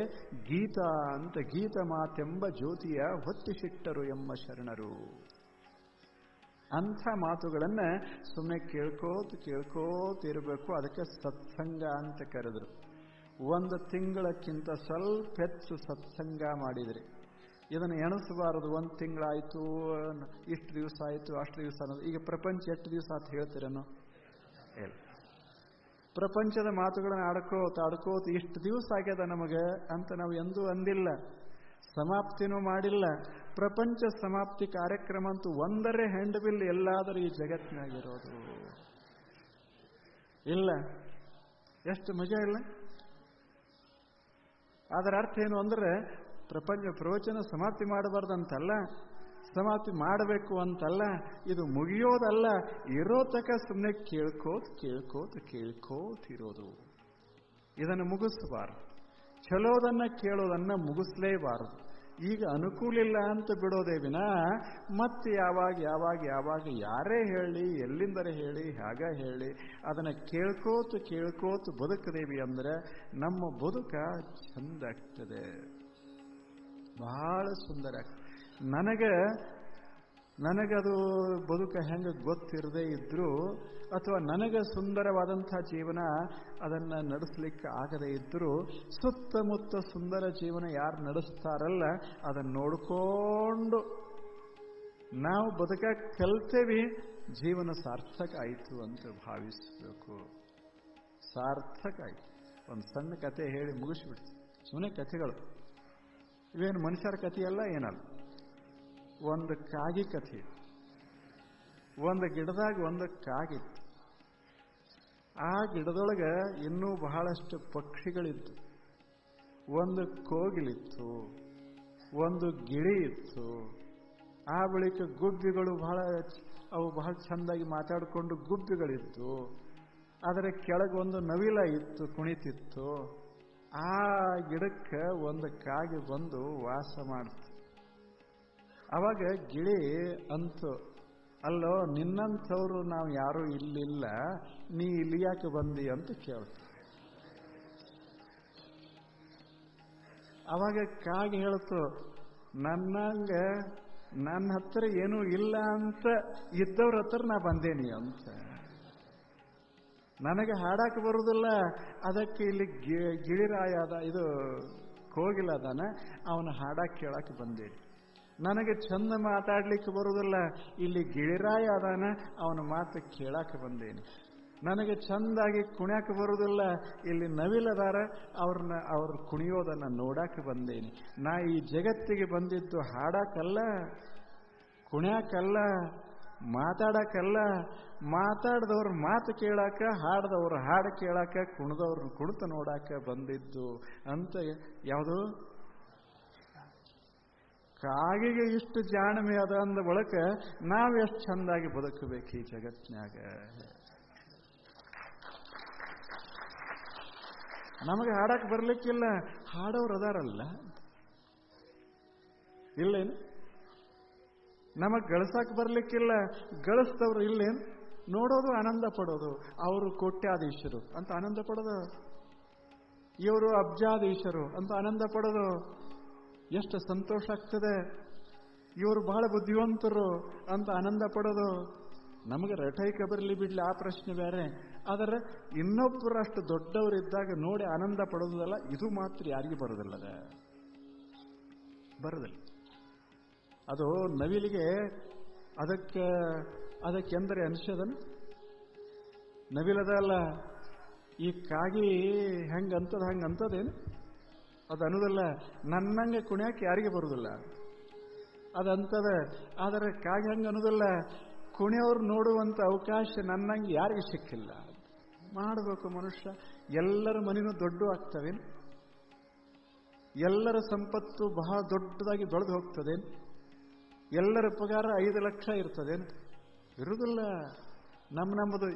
ಗೀತಾ ಅಂತ, ಗೀತ ಮಾತೆಂಬ ಜ್ಯೋತಿಯ ಹೊತ್ತಿಸಿಟ್ಟರು ಎಂಬ ಶರಣರು. ಅಂಥ ಮಾತುಗಳನ್ನು ಸುಮ್ಮನೆ ಕೇಳ್ಕೋತಿರಬೇಕು. ಅದಕ್ಕೆ ಸತ್ಸಂಗ ಅಂತ ಕರೆದ್ರು. 1 ತಿಂಗಳಕ್ಕಿಂತ ಸ್ವಲ್ಪ ಹೆಚ್ಚು ಸತ್ಸಂಗ ಮಾಡಿದ್ರಿ. ಇದನ್ನು ಎಣಿಸಬಾರದು. 1 ತಿಂಗಳಾಯಿತು, ಇಷ್ಟು ದಿವಸ ಆಯಿತು, ಅಷ್ಟು ದಿವಸ ಅನ್ನೋದು. ಈಗ ಪ್ರಪಂಚ ಎಷ್ಟು ದಿವಸ ಅಂತ ಹೇಳ್ತೀರೇನೋ? ಇಲ್ಲ. ಪ್ರಪಂಚದ ಮಾತುಗಳನ್ನು ಆಡ್ಕೋತ ಇಷ್ಟು ದಿವಸ ಆಗ್ಯದ ನಮಗೆ ಅಂತ ನಾವು ಎಂದೂ ಅಂದಿಲ್ಲ. ಸಮಾಪ್ತಿನೂ ಮಾಡಿಲ್ಲ. ಪ್ರಪಂಚ ಸಮಾಪ್ತಿ ಕಾರ್ಯಕ್ರಮ ಅಂತೂ ಒಂದರೇ ಹೆಂಡಬಿಲ್ ಎಲ್ಲಾದರೂ ಈ ಜಗತ್ತಿನಾಗಿರೋದು ಇಲ್ಲ. ಎಷ್ಟು ಮಜಾ ಇಲ್ಲ? ಅದರ ಅರ್ಥ ಏನು ಅಂದ್ರೆ, ಪ್ರವಚನ ಸಮಾಪ್ತಿ ಮಾಡಬಾರ್ದಂತಲ್ಲ, ಸಮಾಪ್ತಿ ಮಾಡಬೇಕು ಅಂತಲ್ಲ, ಇದು ಮುಗಿಯೋದಲ್ಲ. ಇರೋ ತಕ ಸುಮ್ಮನೆ ಕೇಳ್ಕೋತಿರೋದು. ಇದನ್ನು ಮುಗಿಸಬಾರದು. ಚಲೋದನ್ನ ಕೇಳೋದನ್ನ ಮುಗಿಸ್ಲೇಬಾರದು. ಈಗ ಅನುಕೂಲ ಇಲ್ಲ ಅಂತ ಬಿಡೋದೇ ವಿನ ಮತ್ತೆ ಯಾವಾಗ ಯಾರೇ ಹೇಳಿ, ಎಲ್ಲಿಂದರೆ ಹೇಳಿ, ಹಾಗ ಹೇಳಿ, ಅದನ್ನು ಕೇಳ್ಕೋತು ಬದುಕದೇವಿ ಅಂದ್ರೆ ನಮ್ಮ ಬದುಕ ಚಂದ ಆಗ್ತದೆ, ಬಹಳ ಸುಂದರ ಆಗ್ತದೆ. ನನಗದು ಬದುಕ ಹೆಂಗೆ ಗೊತ್ತಿರದೇ ಇದ್ರೂ, ಅಥವಾ ನನಗೆ ಸುಂದರವಾದಂಥ ಜೀವನ ಅದನ್ನು ನಡೆಸಲಿಕ್ಕೆ ಆಗದೇ ಇದ್ದರೂ, ಸುತ್ತಮುತ್ತ ಸುಂದರ ಜೀವನ ಯಾರು ನಡೆಸ್ತಾರಲ್ಲ ಅದನ್ನು ನೋಡಿಕೊಂಡು ನಾವು ಬದುಕಕ್ಕೆ ಕಲ್ತೇವಿ. ಜೀವನ ಸಾರ್ಥಕ ಆಯಿತು ಅಂತ ಭಾವಿಸಬೇಕು. ಸಾರ್ಥಕ ಆಯಿತು. ಒಂದು ಸಣ್ಣ ಕತೆ ಹೇಳಿ ಮುಗಿಸ್ಬಿಡ್ತೀವಿ. ಸುಮ್ಮನೆ ಕಥೆಗಳು ಇವೇನು ಮನುಷ್ಯರ ಕಥೆಯಲ್ಲ, ಏನಲ್ಲ. ಒಂದು ಕಾಗಿ ಕಥೆ. ಒಂದು ಗಿಡದಾಗ ಒಂದು ಕಾಗಿತ್ತು. ಆ ಗಿಡದೊಳಗೆ ಇನ್ನೂ ಬಹಳಷ್ಟು ಪಕ್ಷಿಗಳಿತ್ತು. ಒಂದು ಕೋಗಿಲಿತ್ತು, ಒಂದು ಗಿಳಿ ಇತ್ತು. ಆ ಬಳಿಕ ಗುಬ್ಬಿಗಳು ಅವು ಬಹಳ ಚೆಂದಾಗಿ ಮಾತಾಡಿಕೊಂಡು ಗುಬ್ಬಿಗಳಿತ್ತು. ಅದರ ಕೆಳಗೆ ಒಂದು ನವಿಲ ಇತ್ತು, ಕುಣಿತಿತ್ತು. ಆ ಗಿಡಕ್ಕೆ ಒಂದು ಕಾಗಿ ಬಂದು ವಾಸ ಮಾಡ್ತು. ಅವಾಗ ಗಿಳಿ ಅಂತು, ಅಲ್ಲೋ ನಿನ್ನಂಥವ್ರು ನಾವು ಯಾರೂ ಇಲ್ಲಿಲ್ಲ, ನೀ ಇಲ್ಲಿ ಯಾಕೆ ಬಂದಿ ಅಂತ ಕೇಳ್ತು. ಅವಾಗ ಕಾಗಿ ಹೇಳ್ತು, ನನ್ನ ಹತ್ರ ಏನೂ ಇಲ್ಲ ಅಂತ ಇದ್ದವ್ರ ಹತ್ರ ನಾ ಬಂದೇನಿ ಅಂತ. ನನಗೆ ಹಾಡಕ್ಕೆ ಬರುವುದಿಲ್ಲ, ಅದಕ್ಕೆ ಇಲ್ಲಿ ಗಿಳಿರಾಯ ಇದು ಕೋಗಿಲದಾನ, ಅವನ ಹಾಡಕ್ಕೆ ಕೇಳಕ್ಕೆ ಬಂದೇನಿ. ನನಗೆ ಚಂದ ಮಾತಾಡ್ಲಿಕ್ಕೆ ಬರುವುದಿಲ್ಲ, ಇಲ್ಲಿ ಗಿಳಿರಾಯ ಅದಾನ, ಅವನ ಮಾತು ಕೇಳಕ್ಕೆ ಬಂದೇನಿ. ನನಗೆ ಚಂದಾಗಿ ಕುಣ್ಯಾಕೆ ಬರುವುದಿಲ್ಲ, ಇಲ್ಲಿ ನವಿಲದಾರ, ಅವ್ರ ಕುಣಿಯೋದನ್ನು ನೋಡಕ್ಕೆ ಬಂದೇನಿ. ನಾ ಈ ಜಗತ್ತಿಗೆ ಬಂದಿದ್ದು ಹಾಡಕ್ಕಲ್ಲ, ಕುಣ್ಯಾಕಲ್ಲ, ಮಾತಾಡಕ್ಕಲ್ಲ. ಮಾತಾಡ್ದವ್ರ ಮಾತು ಕೇಳಾಕ, ಹಾಡ್ದವ್ರ ಹಾಡು ಕೇಳಾಕ, ಕುಣಿದವ್ರನ್ನ ಕುಣಿತ ನೋಡಾಕ ಬಂದಿದ್ದು ಅಂತ. ಯಾವುದು ಕಾಗಿಗೆ ಇಷ್ಟು ಜಾಣ್ಮೆ ಅದ ಅಂದ ಬಳಕ ನಾವೆಷ್ಟು ಚಂದಾಗಿ ಬದುಕಬೇಕು ಈ ಜಗತ್ತಿನಾಗ. ನಮಗೆ ಹಾಡಕ್ಕೆ ಬರ್ಲಿಕ್ಕಿಲ್ಲ, ಹಾಡೋರು ಅದಾರಲ್ಲ, ಇಲ್ಲೇನು? ನಮಗೆ ಗಳಿಸಕ್ಕೆ ಬರ್ಲಿಕ್ಕಿಲ್ಲ, ಗಳಿಸ್ದವ್ರು ಇಲ್ಲೇನು? ನೋಡೋದು ಆನಂದ ಪಡೋದು. ಅವರು ಕೋಟ್ಯಾಧೀಶರು ಅಂತ ಆನಂದ ಪಡೋದು, ಇವರು ಅಬ್ಜಾಧೀಶರು ಅಂತ ಆನಂದ ಪಡೋದು. ಎಷ್ಟು ಸಂತೋಷ ಆಗ್ತದೆ. ಇವರು ಬಹಳ ಬುದ್ಧಿವಂತರು ಅಂತ ಆನಂದ ಪಡೋದು. ನಮಗೆ ರಟೈಕ ಬರಲಿ ಬಿಡ್ಲಿ ಆ ಪ್ರಶ್ನೆ ಬೇರೆ. ಆದರೆ ಇನ್ನೊಬ್ಬರು ಅಷ್ಟು ದೊಡ್ಡವರಿದ್ದಾಗ ನೋಡಿ ಆನಂದ ಪಡೋದಲ್ಲ, ಇದು ಮಾತ್ರ ಯಾರಿಗೂ ಬರೋದಿಲ್ಲದ, ಬರೋದಿಲ್ಲ. ಅದು ನವಿಲಿಗೆ ಅದಕ್ಕೆಂದರೆ ಅನಿಸೋದನ್ನು ನವಿಲದ ಅಲ್ಲ, ಈ ಕಾಗಿ ಹೆಂಗಂತದೇನು? ಅದು ಅನ್ನೋದಿಲ್ಲ, ನನ್ನಂಗೆ ಕುಣಿಯಕ್ಕೆ ಯಾರಿಗೆ ಬರುವುದಿಲ್ಲ ಅದಂತದ. ಆದರೆ ಕಾಗೆ ಹಂಗೆ ಅನ್ನೋದಿಲ್ಲ, ಕುಣಿಯವ್ರು ನೋಡುವಂಥ ಅವಕಾಶ ನನ್ನಂಗೆ ಯಾರಿಗೆ ಸಿಕ್ಕಿಲ್ಲ. ಮಾಡಬೇಕು ಮನುಷ್ಯ. ಎಲ್ಲರ ಮನೆಯೂ ದೊಡ್ಡ ಆಗ್ತವೆ, ಎಲ್ಲರ ಸಂಪತ್ತು ಬಹಳ ದೊಡ್ಡದಾಗಿ ಬೆಳೆದು ಹೋಗ್ತದೆ, ಎಲ್ಲರ ಪಗಾರ 5 ಲಕ್ಷ ಇರ್ತದೇನು? ಇರುವುದಿಲ್ಲ. ನಮ್ಮದು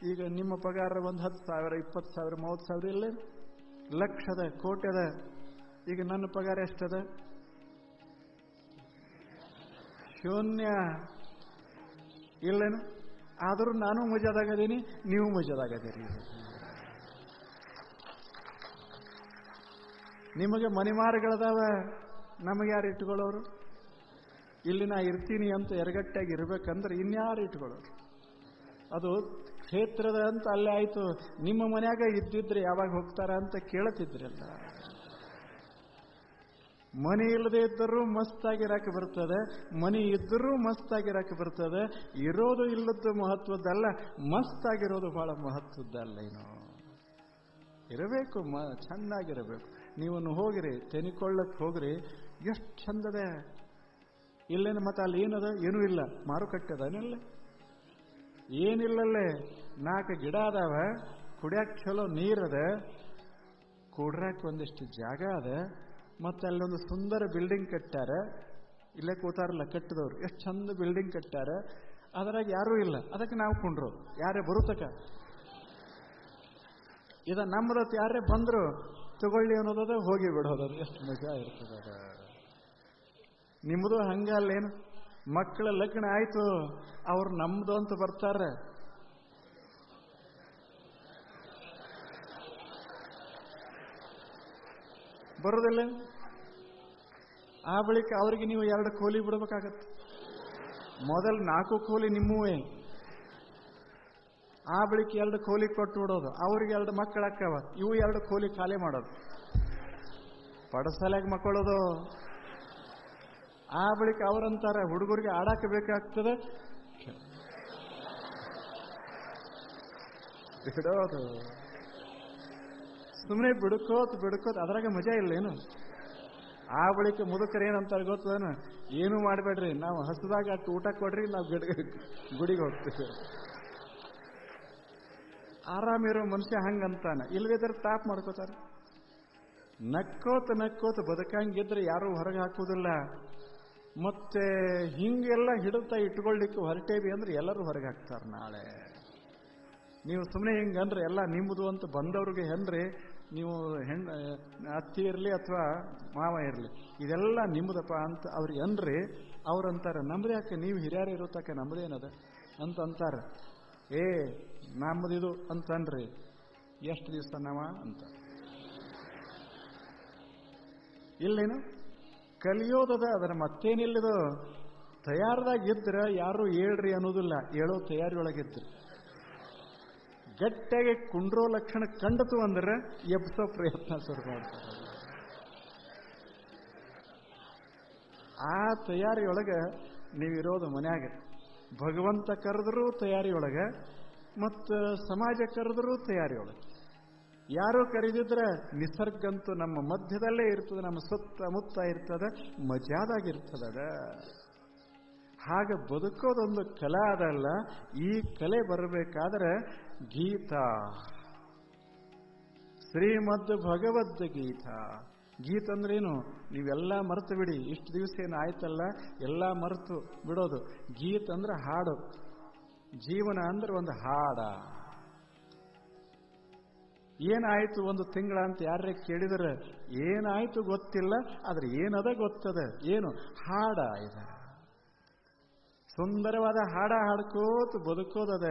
ಈಗ ನಿಮ್ಮ ಪಗಾರ ಒಂದು 10,000, 20,000, 30,000 ಇಲ್ಲೇ, ಲಕ್ಷದ, ಕೋಟಿ ಅದ. ಈಗ ನನ್ನ ಪಗಾರ ಎಷ್ಟದ? ಶೂನ್ಯ ಇಲ್ಲೇನು? ಆದರೂ ನಾನು ಮಜಾದಾಗದೀನಿ, ನೀವು ಮಜಾದಾಗದೀರಿ. ನಿಮಗೆ ಮನೆಮಾರುಗಳದಾವ, ನಮಗೆ ಯಾರು ಇಟ್ಕೊಳ್ಳೋರು? ಇಲ್ಲಿ ನಾ ಇರ್ತೀನಿ ಅಂತ ಎರಗಟ್ಟಾಗಿ ಇರ್ಬೇಕಂದ್ರೆ ಇನ್ಯಾರು ಇಟ್ಕೊಳ್ಳೋರು? ಅದು ಕ್ಷೇತ್ರದ ಅಂತ ಅಲ್ಲೇ ಆಯ್ತು. ನಿಮ್ಮ ಮನ್ಯಾಗ ಇದ್ದಿದ್ರೆ ಯಾವಾಗ ಹೋಗ್ತಾರ ಅಂತ ಕೇಳುತ್ತಿದ್ರಲ್ಲ. ಮನೆ ಇಲ್ಲದೆ ಇದ್ದರೂ ಮಸ್ತಾಗಿರಕ್ಕೆ ಬರ್ತದೆ, ಮನೆ ಇದ್ದರೂ ಮಸ್ತಾಗಿರಕ್ಕೆ ಬರ್ತದೆ. ಇರೋದು ಇಲ್ಲದ್ದು ಮಹತ್ವದ್ದಲ್ಲ, ಮಸ್ತಾಗಿರೋದು ಬಹಳ ಮಹತ್ವದ್ದಲ್ಲ. ಏನು ಇರಬೇಕು, ಚೆನ್ನಾಗಿರಬೇಕು. ನೀವನ್ನು ಹೋಗಿರಿ, ತೆನಿಕೊಳ್ಳಕ್ಕೆ ಹೋಗ್ರಿ, ಎಷ್ಟು ಚಂದದೆ. ಇಲ್ಲೇನು ಮತ್ತೆ ಅಲ್ಲಿ ಏನದ? ಏನೂ ಇಲ್ಲ. ಮಾರುಕಟ್ಟೆ ಅದಾನೆಲ್ಲ ಏನಿಲ್ಲಲ್ಲೇ. 4 ಗಿಡ ಅದಾವ, ಕುಡಿಯಕ್ಕೆ ಚಲೋ ನೀರದ, ಕೂಡ್ರಾಕ್ ಒಂದಿಷ್ಟು ಜಾಗ ಅದ, ಮತ್ತೆ ಅಲ್ಲೊಂದು ಸುಂದರ ಬಿಲ್ಡಿಂಗ್ ಕಟ್ಟಾರ. ಇಲ್ಲೇ ಕೂತಾರಲ್ಲ ಕಟ್ಟಿದವ್ರು, ಎಷ್ಟು ಚಂದ ಬಿಲ್ಡಿಂಗ್ ಕಟ್ಟಾರ. ಅದರಾಗ ಯಾರೂ ಇಲ್ಲ, ಅದಕ್ಕೆ ನಾವು ಕುಂಡ್ರು. ಯಾರೇ ಬರುತ್ತಕ ಇದ ನಮ್ಮದತ್ತು ಯಾರೇ ಬಂದ್ರು ತಗೊಳ್ಳಿ ಅನ್ನೋದದ, ಹೋಗಿ ಬಿಡೋದದು. ಎಷ್ಟು ಮಜಾ ಇರ್ತದ. ನಿಮ್ಮದು ಹಂಗಲ್ಲೇನು? ಮಕ್ಕಳ ಲಗ್ನ ಆಯ್ತು, ಅವ್ರು ನಮ್ದು ಅಂತ ಬರ್ತಾರೆ. ಬರೋದಿಲ್ಲ. ಆ ಬಳಿಕ ಅವ್ರಿಗೆ ನೀವು 2 ಕೋಲಿ ಬಿಡಬೇಕಾಗತ್ತೆ. ಮೊದಲು 4 ಕೋಲಿ ನಿಮ್ಮವೇ, ಆ ಬಳಿಕ 2 ಕೋಲಿ ಕೊಟ್ಟು ಬಿಡೋದು. ಅವ್ರಿಗೆ 2 ಮಕ್ಕಳಾಕ್ಕವ, ಇವು 2 ಕೋಲಿ ಖಾಲಿ ಮಾಡೋದು, ಪಡಸಾಲಾಗ ಮಕ್ಕಳೋದು. ಆ ಬಳಿಕ ಅವರಂತಾರೆ ಹುಡುಗರಿಗೆ ಆಡಾಕ ಬೇಕಾಗ್ತದೆ, ಬಿಡೋದು. ಸುಮ್ಮನೆ ಬಿಡ್ಕೋತ ಅದ್ರಾಗ ಮಜಾ ಇಲ್ಲೇನು? ಆ ಬಳಿಕ ಮುದುಕರು ಏನಂತಾರೆ ಗೊತ್ತದೇನು? ಏನೂ ಮಾಡಬೇಡ್ರಿ, ನಾವು ಹಸದಾಗ ಅಷ್ಟು ಊಟ ಕೊಡ್ರಿ, ನಾವು ಗುಡಿಗೆ ಹೋಗ್ತೀವಿ. ಆರಾಮಿರೋ ಮನುಷ್ಯ ಹಂಗಂತಾನೆ. ಇಲ್ದಿದ್ರೆ ತಾಪ್ ಮಾಡ್ಕೋತಾರೆ. ನಕ್ಕೋತ ಬದುಕಂಗಿದ್ರೆ ಯಾರೂ ಹೊರಗೆ ಹಾಕೋದಿಲ್ಲ. ಮತ್ತೆ ಹಿಂಗೆಲ್ಲ ಹಿಡಿತಾ ಇಟ್ಕೊಳ್ಳಿಕ್ಕೆ ಹೊರಟೇವಿ ಅಂದ್ರೆ ಎಲ್ಲರೂ ಹೊರಗೆ ಹಾಕ್ತಾರೆ ನಾಳೆ. ನೀವು ಸುಮ್ಮನೆ ಹಿಂಗಂದ್ರೆ ಎಲ್ಲ ನಿಮ್ಮದು ಅಂತ ಬಂದವ್ರಿಗೆ ಹೆನ್ರಿ, ನೀವು ಅತ್ತಿ ಇರಲಿ ಅಥವಾ ಮಾವ ಇರಲಿ, ಇದೆಲ್ಲ ನಿಮ್ಮದಪ್ಪ ಅಂತ ಅವ್ರಿಗೆ ಅನ್ರಿ, ಅವ್ರಂತಾರೆ ನಮ್ದು ಯಾಕೆ, ನೀವು ಹಿರಿಯರು ಇರೋ ತಕ್ಕ ನಮ್ದೇನದ ಅಂತ ಅಂತಾರೆ. ನಮ್ಮದಿದು ಅಂತನ್ರಿ. ಎಷ್ಟು ದಿವಸ ನಾವ ಅಂತ ಇಲ್ಲೇನು? ಕಲಿಯೋದದ, ಅದರ ಮತ್ತೇನಿಲ್ಲದು. ತಯಾರದಾಗಿದ್ರೆ ಯಾರು ಹೇಳ್ರಿ ಅನ್ನೋದಿಲ್ಲ, ಹೇಳೋ ತಯಾರಿಯೊಳಗಿದ್ರು. ಗಟ್ಟಿಯಾಗಿ ಕುಂಡ್ರೋ ಲಕ್ಷಣ ಕಂಡತು ಅಂದ್ರೆ ಎಬ್ಸೋ ಪ್ರಯತ್ನ ಶುರು ಮಾಡ್ತಾರೆ. ಆ ತಯಾರಿಯೊಳಗೆ ನೀವಿರೋದು ಮನ್ಯಾಗ. ಭಗವಂತ ಕರೆದರೂ ತಯಾರಿಯೊಳಗೆ, ಮತ್ತು ಸಮಾಜ ಕರೆದರೂ ತಯಾರಿಯೊಳಗೆ. ಯಾರೋ ಕರೆದಿದ್ರೆ ನಿಸರ್ಗಂತೂ ನಮ್ಮ ಮಧ್ಯದಲ್ಲೇ ಇರ್ತದೆ, ನಮ್ಮ ಸುತ್ತಮುತ್ತ ಇರ್ತದೆ, ಮಜಾದಾಗಿರ್ತದ. ಹಾಗೆ ಬದುಕೋದೊಂದು ಕಲೆ ಅದಲ್ಲ. ಈ ಕಲೆ ಬರಬೇಕಾದ್ರೆ ಗೀತಾ, ಶ್ರೀಮದ್ ಭಗವದ್ಗೀತಾ. ಗೀತ ಅಂದ್ರೇನು? ನೀವೆಲ್ಲ ಮರೆತು ಬಿಡಿ. ಇಷ್ಟು ದಿವಸ ಏನು ಆಯ್ತಲ್ಲ, ಎಲ್ಲ ಮರೆತು ಬಿಡೋದು. ಗೀತ ಅಂದ್ರೆ ಹಾಡು, ಜೀವನ ಅಂದ್ರೆ ಒಂದು ಹಾಡ. ಏನಾಯ್ತು 1 ತಿಂಗಳ ಅಂತ ಯಾರೇ ಕೇಳಿದರೆ ಏನಾಯ್ತು ಗೊತ್ತಿಲ್ಲ, ಆದ್ರೆ ಏನದ ಗೊತ್ತದ. ಏನು ಹಾಡ ಇದೆ, ಸುಂದರವಾದ ಹಾಡ ಹಾಡ್ಕೋತ ಬದುಕೋದದ.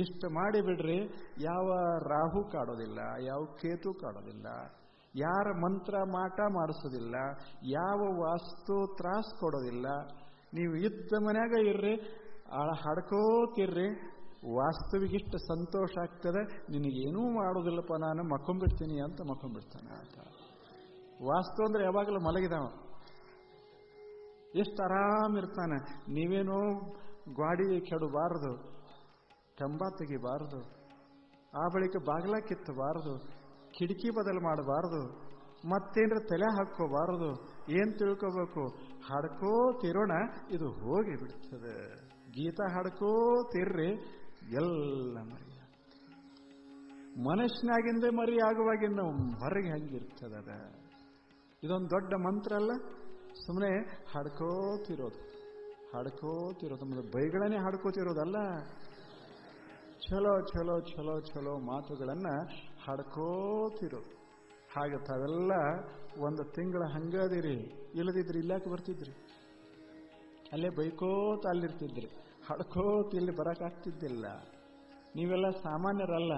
ಇಷ್ಟು ಮಾಡಿಬಿಡ್ರಿ, ಯಾವ ರಾಹು ಕಾಡೋದಿಲ್ಲ, ಯಾವ ಕೇತು ಕಾಡೋದಿಲ್ಲ, ಯಾರ ಮಂತ್ರ ಮಾಟ ಮಾಡಿಸೋದಿಲ್ಲ, ಯಾವ ವಾಸ್ತು ತ್ರಾಸ್ ಕೊಡೋದಿಲ್ಲ. ನೀವು ಇದ್ದ ಮನ್ಯಾಗ ಇರ್ರಿ, ಹಾಡ್ಕೋತಿರ್ರಿ. ವಾಸ್ತವಿಗಿಷ್ಟು ಸಂತೋಷ ಆಗ್ತದೆ. ನಿನಗೇನೂ ಮಾಡೋದಿಲ್ಲಪ್ಪ, ನಾನು ಮಕ್ಕೊಂಡ್ಬಿಡ್ತೀನಿ ಅಂತ ಮಕ್ಕೊಂಡ್ಬಿಡ್ತಾನೆ ಆತ. ವಾಸ್ತು ಅಂದ್ರೆ ಯಾವಾಗಲೂ ಮಲಗಿದವ, ಎಷ್ಟು ಆರಾಮಿರ್ತಾನೆ. ನೀವೇನೋ ಗಾಡಿ ಕೆಡಬಾರದು, ಕಂಬ ತೆಗಿಬಾರದು, ಆ ಬಳಿಕ ಬಾಗಿಲ ಕಿತ್ತಬಾರದು, ಕಿಟಕಿ ಬದಲು ಮಾಡಬಾರದು, ಮತ್ತೇನ್ರ ತಲೆ ಹಾಕ್ಕೋಬಾರದು. ಏನು ತಿಳ್ಕೋಬೇಕು? ಹಾಡ್ಕೋತಿರೋಣ, ಇದು ಹೋಗಿ ಬಿಡ್ತದೆ. ಗೀತಾ ಹಾಡ್ಕೋತಿರ್ರಿ, ಎಲ್ಲ ಮರಿ ಮನಸ್ಸಿನಾಗಿಂದೇ ಮರಿ ಆಗುವಾಗಿನ್ನು ಹೊರಗೆ ಹಂಗಿರ್ತದ. ಇದೊಂದು ದೊಡ್ಡ ಮಂತ್ರ ಅಲ್ಲ. ಸುಮ್ಮನೆ ಹಾಡ್ಕೋತಿರೋದು ನಮ್ಮದು ಬೈಗಳನ್ನೇ ಹಾಡ್ಕೋತಿರೋದಲ್ಲ. ಚಲೋ ಚಲೋ ಚಲೋ ಚಲೋ ಮಾತುಗಳನ್ನು ಹಾಡ್ಕೋತಿರೋದು. ಹಾಗೆ ತಾವೆಲ್ಲ ಒಂದು ತಿಂಗಳ ಹಂಗದಿರಿ. ಇಲ್ಲದಿದ್ರಿ ಇಲ್ಲಾಕೆ ಬರ್ತಿದ್ರಿ? ಅಲ್ಲೇ ಬೈಕೋತ ಅಲ್ಲಿರ್ತಿದ್ರಿ. ಹಾಡ್ಕೋತ ಇಲ್ಲಿ ಬರೋಕ್ಕಾಗ್ತಿದ್ದಿಲ್ಲ. ನೀವೆಲ್ಲ ಸಾಮಾನ್ಯರಲ್ಲ.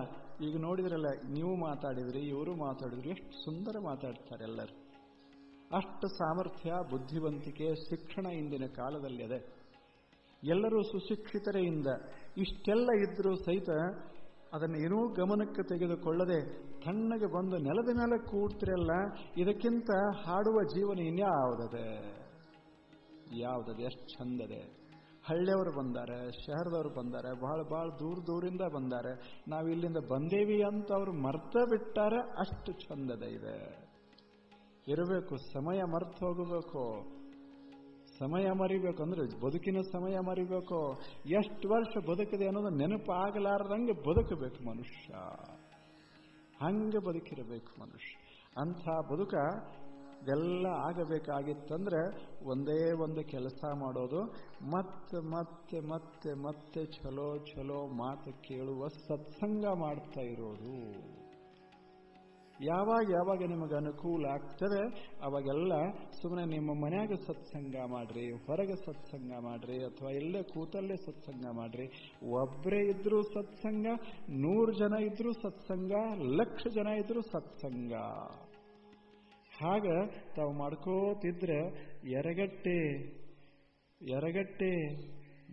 ಈಗ ನೋಡಿದ್ರಲ್ಲ, ನೀವು ಮಾತಾಡಿದ್ರಿ, ಇವರು ಮಾತಾಡಿದ್ರಿ, ಎಷ್ಟು ಸುಂದರ ಮಾತಾಡ್ತಾರೆ ಎಲ್ಲರೂ. ಅಷ್ಟು ಸಾಮರ್ಥ್ಯ, ಬುದ್ಧಿವಂತಿಕೆ, ಶಿಕ್ಷಣ ಇಂದಿನ ಕಾಲದಲ್ಲಿ ಅದೇ. ಎಲ್ಲರೂ ಸುಶಿಕ್ಷಿತರೆಯಿಂದ ಇಷ್ಟೆಲ್ಲ ಇದ್ರೂ ಸಹಿತ ಅದನ್ನು ಏನೂ ಗಮನಕ್ಕೆ ತೆಗೆದುಕೊಳ್ಳದೆ ತಣ್ಣಗೆ ಬಂದು ನೆಲದ ಮೇಲೆ ಕೂಡ್ತಿರಲ್ಲ. ಇದಕ್ಕಿಂತ ಹಾಡುವ ಜೀವನ ಇನ್ಯಾವುದದೆ? ಎಷ್ಟು ಚಂದದೆ. ಹಳ್ಳಿಯವರು ಬಂದಾರೆ, ಶಹರದವರು ಬಂದಾರೆ, ಬಹಳ ದೂರದಿಂದ ಬಂದಾರೆ. ನಾವು ಇಲ್ಲಿಂದ ಬಂದೇವಿ ಅಂತ ಅವರು ಮರ್ತ ಬಿಟ್ಟಾರೆ. ಅಷ್ಟು ಚಂದದ ಇದೆ. ಇರಬೇಕು, ಸಮಯ ಮರ್ತು ಹೋಗಬೇಕು. ಸಮಯ ಮರಿಬೇಕು ಅಂದ್ರೆ ಬದುಕಿನ ಸಮಯ ಮರಿಬೇಕು. ಎಷ್ಟು ವರ್ಷ ಬದುಕಿದೆ ಅನ್ನೋದು ನೆನಪಾಗಲಾರ್ದಂಗೆ ಬದುಕಬೇಕು ಮನುಷ್ಯ. ಹಂಗೆ ಬದುಕಿರಬೇಕು ಮನುಷ್ಯ. ಅಂಥ ಬದುಕ ಎಲ್ಲ ಆಗಬೇಕಾಗಿತ್ತಂದ್ರೆ ಒಂದೇ ಒಂದು ಕೆಲಸ ಮಾಡೋದು, ಮತ್ತೆ ಮತ್ತೆ ಮತ್ತೆ ಮತ್ತೆ ಚಲೋ ಚಲೋ ಮಾತು ಕೇಳುವ ಸತ್ಸಂಗ ಮಾಡ್ತಾ ಇರೋದು. ಯಾವಾಗ ನಿಮಗೆ ಅನುಕೂಲ ಆಗ್ತದೆ ಅವಾಗೆಲ್ಲ ಸುಮ್ಮನೆ ನಿಮ್ಮ ಮನ್ಯಾಗ ಸತ್ಸಂಗ ಮಾಡ್ರಿ, ಹೊರಗೆ ಸತ್ಸಂಗ ಮಾಡ್ರಿ, ಅಥವಾ ಎಲ್ಲೇ ಕೂತಲ್ಲೇ ಸತ್ಸಂಗ ಮಾಡ್ರಿ. ಒಬ್ಬರೇ ಇದ್ರೂ ಸತ್ಸಂಗ, 100 ಜನ ಇದ್ರೂ ಸತ್ಸಂಗ, 1,00,000 ಜನ ಇದ್ರೂ ಸತ್ಸಂಗ. ಹಾಗ ತಾವು ಮಾಡ್ಕೋತಿದ್ರೆ ಎರಗಟ್ಟೆ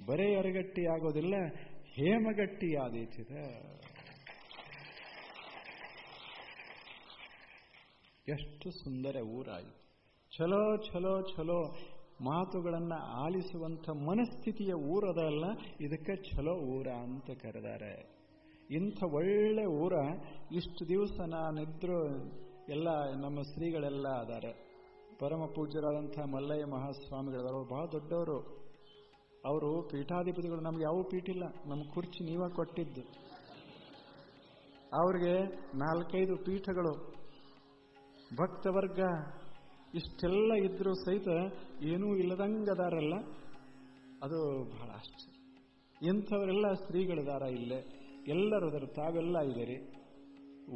ಬರೇ ಎರಗಟ್ಟಿ ಆಗೋದಿಲ್ಲ, ಹೇಮಗಟ್ಟಿ ಆದೀತಿದೆ. ಎಷ್ಟು ಸುಂದರ ಊರಾಯಿತು. ಚಲೋ ಚಲೋ ಚಲೋ ಮಾತುಗಳನ್ನು ಆಲಿಸುವಂಥ ಮನಸ್ಥಿತಿಯ ಊರದಲ್ಲ, ಇದಕ್ಕೆ ಚಲೋ ಊರ ಅಂತ ಕರೆದಾರೆ. ಇಂಥ ಒಳ್ಳೆ ಊರ ಇಷ್ಟು ದಿವಸ ನಾನಿದ್ರು ಎಲ್ಲ ನಮ್ಮ ಶ್ರೀಗಳೆಲ್ಲ ಅದಾರೆ. ಪರಮ ಪೂಜ್ಯರಾದಂಥ ಮಲ್ಲಯ್ಯ ಮಹಾಸ್ವಾಮಿಗಳವರು ಬಹಳ ದೊಡ್ಡವರು. ಅವರು ಪೀಠಾಧಿಪತಿಗಳು. ನಮ್ಗೆ ಯಾವ ಪೀಠ ಇಲ್ಲ, ನಮ್ಮ ಕುರ್ಚಿ ನೀವ ಕೊಟ್ಟಿದ್ದು. ಅವ್ರಿಗೆ 4-5 ಪೀಠಗಳು, ಭಕ್ತವರ್ಗ ಇಷ್ಟೆಲ್ಲ ಇದ್ರೂ ಸಹಿತ ಏನೂ ಇಲ್ಲದಂಗದಾರಲ್ಲ, ಅದು ಬಹಳ ಆಶ್ಚರ್ಯ. ಇಂಥವರೆಲ್ಲ ಶ್ರೀಗಳಿದಾರ ಇಲ್ಲೇ, ಎಲ್ಲರೂ ಅದರ ತಾವೆಲ್ಲ ಇದ್ದೀರಿ.